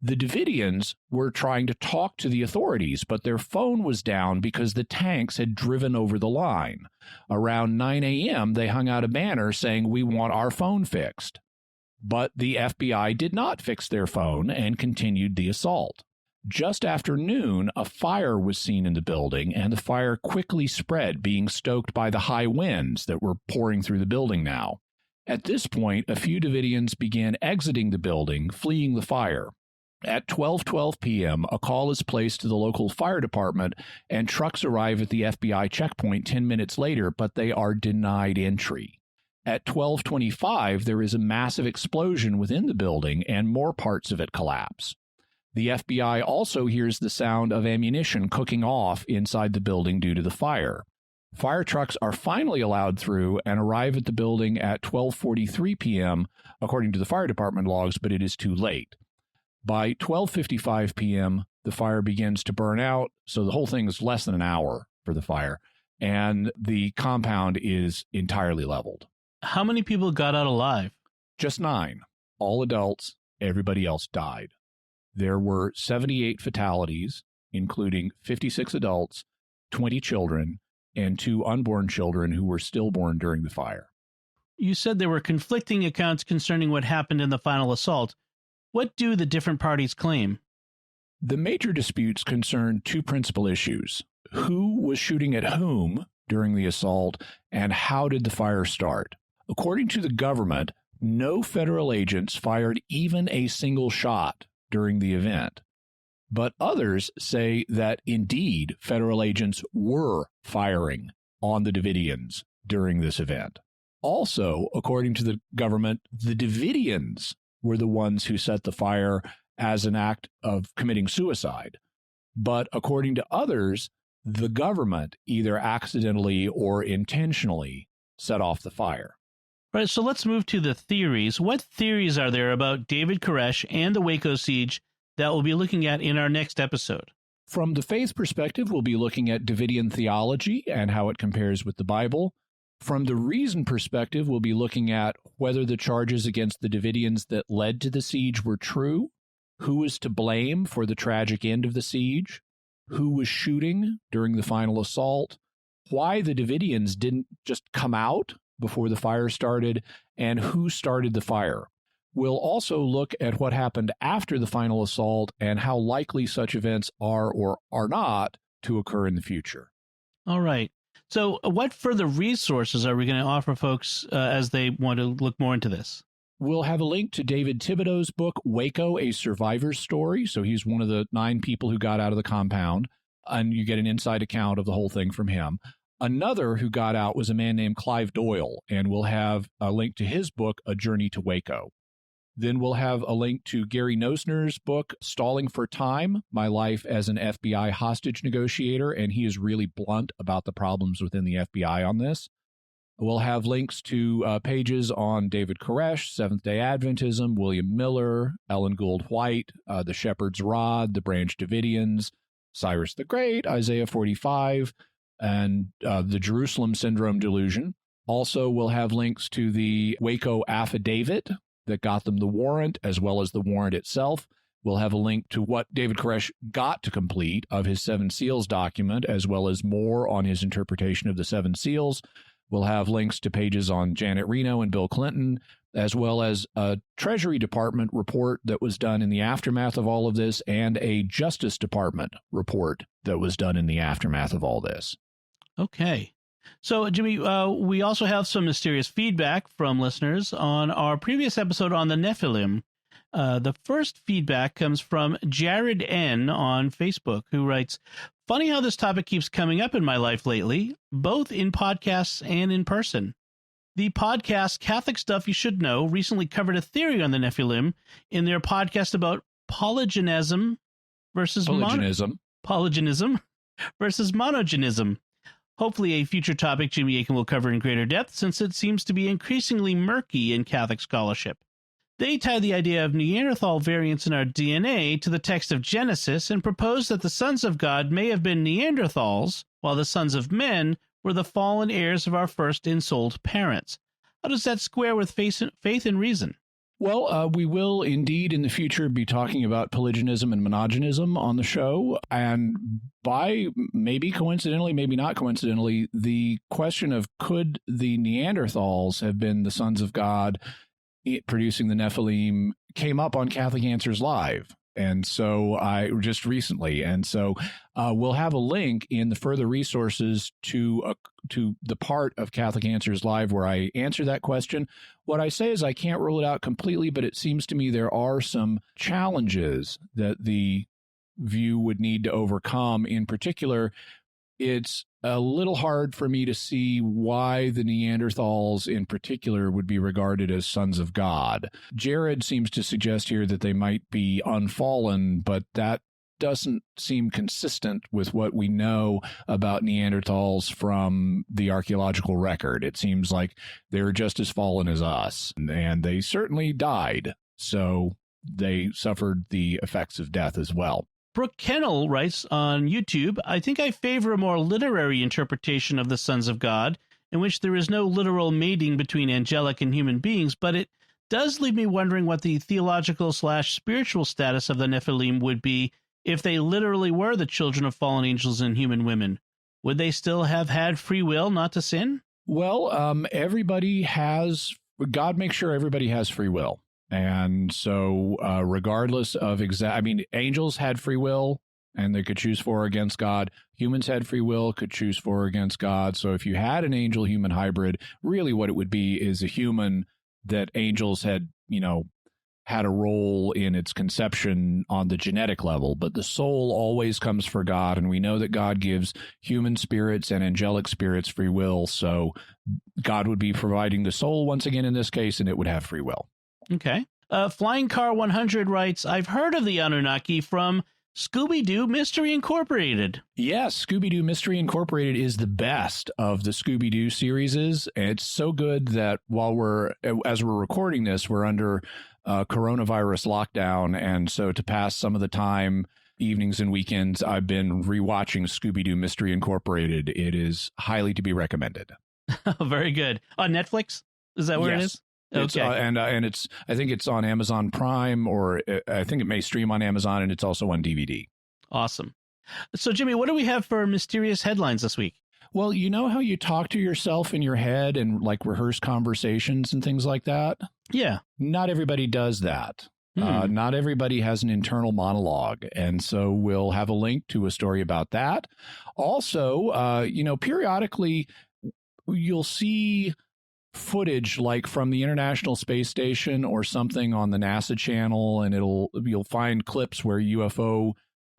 The Davidians were trying to talk to the authorities, but their phone was down because the tanks had driven over the line. Around 9 a.m., they hung out a banner saying, "We want our phone fixed." But the FBI did not fix their phone and continued the assault. Just after noon, a fire was seen in the building, and the fire quickly spread, being stoked by the high winds that were pouring through the building now. At this point, a few Davidians began exiting the building, fleeing the fire. At 12:12 p.m., a call is placed to the local fire department, and trucks arrive at the FBI checkpoint 10 minutes later, but they are denied entry. At 12:25, there is a massive explosion within the building, and more parts of it collapse. The FBI also hears the sound of ammunition cooking off inside the building due to the fire. Fire trucks are finally allowed through and arrive at the building at 12:43 p.m., according to the fire department logs, but it is too late. By 12:55 p.m., the fire begins to burn out, so the whole thing is less than an hour for the fire, and the compound is entirely leveled. How many people got out alive? Just 9. All adults. Everybody else died. There were 78 fatalities, including 56 adults, 20 children, and 2 unborn children who were stillborn during the fire. You said there were conflicting accounts concerning what happened in the final assault. What do the different parties claim? The major disputes concern 2 principal issues. Who was shooting at whom during the assault, and how did the fire start? According to the government, no federal agents fired even a single shot during the event. But others say that indeed federal agents were firing on the Davidians during this event. Also, according to the government, the Davidians were the ones who set the fire as an act of committing suicide. But according to others, the government either accidentally or intentionally set off the fire. Right, so let's move to the theories. What theories are there about David Koresh and the Waco siege that we'll be looking at in our next episode? From the faith perspective, we'll be looking at Davidian theology and how it compares with the Bible. From the reason perspective, we'll be looking at whether the charges against the Davidians that led to the siege were true, who is to blame for the tragic end of the siege, who was shooting during the final assault, why the Davidians didn't just come out before the fire started, and who started the fire. We'll also look at what happened after the final assault and how likely such events are or are not to occur in the future. All right. So what further resources are we going to offer folks as they want to look more into this? We'll have a link to David Thibodeau's book, Waco, A Survivor's Story. So he's one of the 9 people who got out of the compound, and you get an inside account of the whole thing from him. Another who got out was a man named Clive Doyle, and we'll have a link to his book, A Journey to Waco. Then we'll have a link to Gary Nosner's book, Stalling for Time, My Life as an FBI Hostage Negotiator, and he is really blunt about the problems within the FBI on this. We'll have links to pages on David Koresh, Seventh-day Adventism, William Miller, Ellen Gould White, the Shepherd's Rod, the Branch Davidians, Cyrus the Great, Isaiah 45, and the Jerusalem Syndrome Delusion. Also, we'll have links to the Waco Affidavit, that got them the warrant, as well as the warrant itself. We'll have a link to what David Koresh got to complete of his Seven Seals document, as well as more on his interpretation of the Seven Seals. We'll have links to pages on Janet Reno and Bill Clinton, as well as a Treasury Department report that was done in the aftermath of all of this, and a Justice Department report that was done in the aftermath of all this. Okay. So, Jimmy, we also have some mysterious feedback from listeners on our previous episode on the Nephilim. The first feedback comes from Jared N. on Facebook, who writes, "Funny how this topic keeps coming up in my life lately, both in podcasts and in person. The podcast Catholic Stuff You Should Know recently covered a theory on the Nephilim in their podcast about polygenism versus monogenism versus monogenism. Hopefully a future topic Jimmy Akin will cover in greater depth, since it seems to be increasingly murky in Catholic scholarship. They tie the idea of Neanderthal variants in our DNA to the text of Genesis and propose that the sons of God may have been Neanderthals, while the sons of men were the fallen heirs of our first ensouled parents. How does that square with faith and reason?" Well, we will indeed in the future be talking about polygenism and monogenism on the show. And by maybe coincidentally, maybe not coincidentally, the question of could the Neanderthals have been the sons of God producing the Nephilim came up on Catholic Answers Live. And so just recently. And so we'll have a link in the further resources to the part of Catholic Answers Live where I answer that question. What I say is I can't rule it out completely, but it seems to me there are some challenges that the view would need to overcome. In particular, it's a little hard for me to see why the Neanderthals in particular would be regarded as sons of God. Jared seems to suggest here that they might be unfallen, but that doesn't seem consistent with what we know about Neanderthals from the archaeological record. It seems like they're just as fallen as us, and they certainly died, so they suffered the effects of death as well. Brooke Kennel writes on YouTube, "I think I favor a more literary interpretation of the sons of God, in which there is no literal mating between angelic and human beings, but it does leave me wondering what the theological/spiritual status of the Nephilim would be if they literally were the children of fallen angels and human women. Would they still have had free will not to sin?" Well, God makes sure everybody has free will. And so regardless of angels had free will and they could choose for or against God. Humans had free will, could choose for or against God. So if you had an angel-human hybrid, really what it would be is a human that angels had, had a role in its conception on the genetic level. But the soul always comes for God. And we know that God gives human spirits and angelic spirits free will. So God would be providing the soul once again in this case, and it would have free will. Okay. Flying Car 100 writes, "I've heard of the Anunnaki from Scooby-Doo Mystery Incorporated." Yes, Scooby-Doo Mystery Incorporated is the best of the Scooby-Doo series. It's so good that as we're recording this, we're under coronavirus lockdown. And so to pass some of the time, evenings and weekends, I've been rewatching Scooby-Doo Mystery Incorporated. It is highly to be recommended. Very good. On Netflix? Is that where it is? Okay. And it's I think it's on Amazon Prime, or I think it may stream on Amazon, and it's also on DVD. Awesome. So, Jimmy, what do we have for mysterious headlines this week? Well, you know how you talk to yourself in your head and like rehearse conversations and things like that? Yeah. Not everybody does that. Not everybody has an internal monologue. And so we'll have a link to a story about that. Also, periodically you'll see footage like from the International Space Station or something on the NASA channel, and you'll find clips where UFO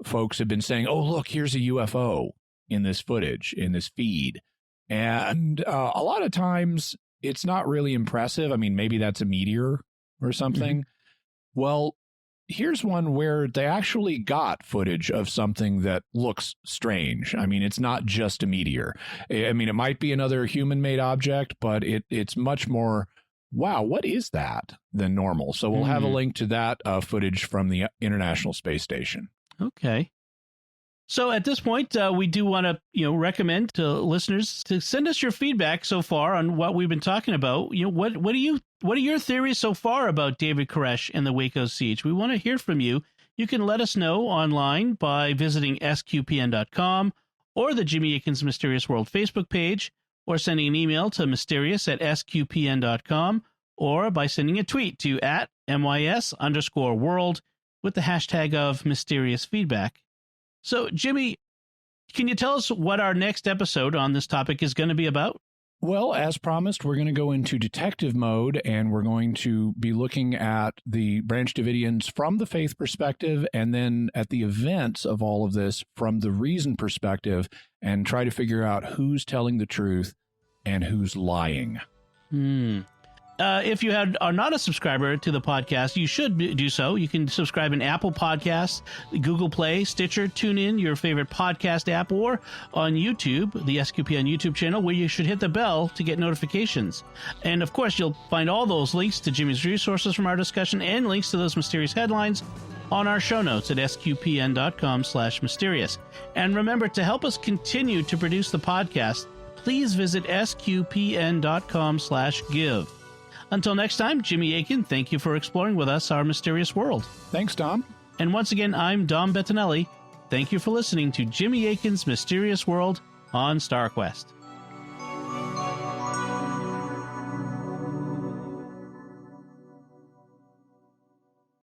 folks have been saying, "Oh, look, here's a UFO in this footage, in this feed." And a lot of times it's not really impressive. I mean, maybe that's a meteor or something. Mm-hmm. Well, here's one where they actually got footage of something that looks strange. I mean, it's not just a meteor. I mean, it might be another human-made object, but it's much more, wow, what is that, than normal. So we'll have a link to that footage from the International Space Station. Okay. So at this point, we do want to, recommend to listeners to send us your feedback so far on what we've been talking about. What are your theories so far about David Koresh and the Waco siege? We want to hear from you. You can let us know online by visiting sqpn.com or the Jimmy Akin's Mysterious World Facebook page, or sending an email to mysterious@sqpn.com, or by sending a tweet to @MYS_world with the hashtag of mysterious feedback. So, Jimmy, can you tell us what our next episode on this topic is going to be about? Well, as promised, we're going to go into detective mode, and we're going to be looking at the Branch Davidians from the faith perspective, and then at the events of all of this from the reason perspective, and try to figure out who's telling the truth and who's lying. If you are not a subscriber to the podcast, you should do so. You can subscribe in Apple Podcasts, Google Play, Stitcher, TuneIn, your favorite podcast app, or on YouTube, the SQPN YouTube channel, where you should hit the bell to get notifications. And of course, you'll find all those links to Jimmy's resources from our discussion and links to those mysterious headlines on our show notes at sqpn.com/mysterious. And remember, to help us continue to produce the podcast, please visit sqpn.com/give. Until next time, Jimmy Akin, thank you for exploring with us our mysterious world. Thanks, Dom. And once again, I'm Dom Bettinelli. Thank you for listening to Jimmy Akin's Mysterious World on StarQuest.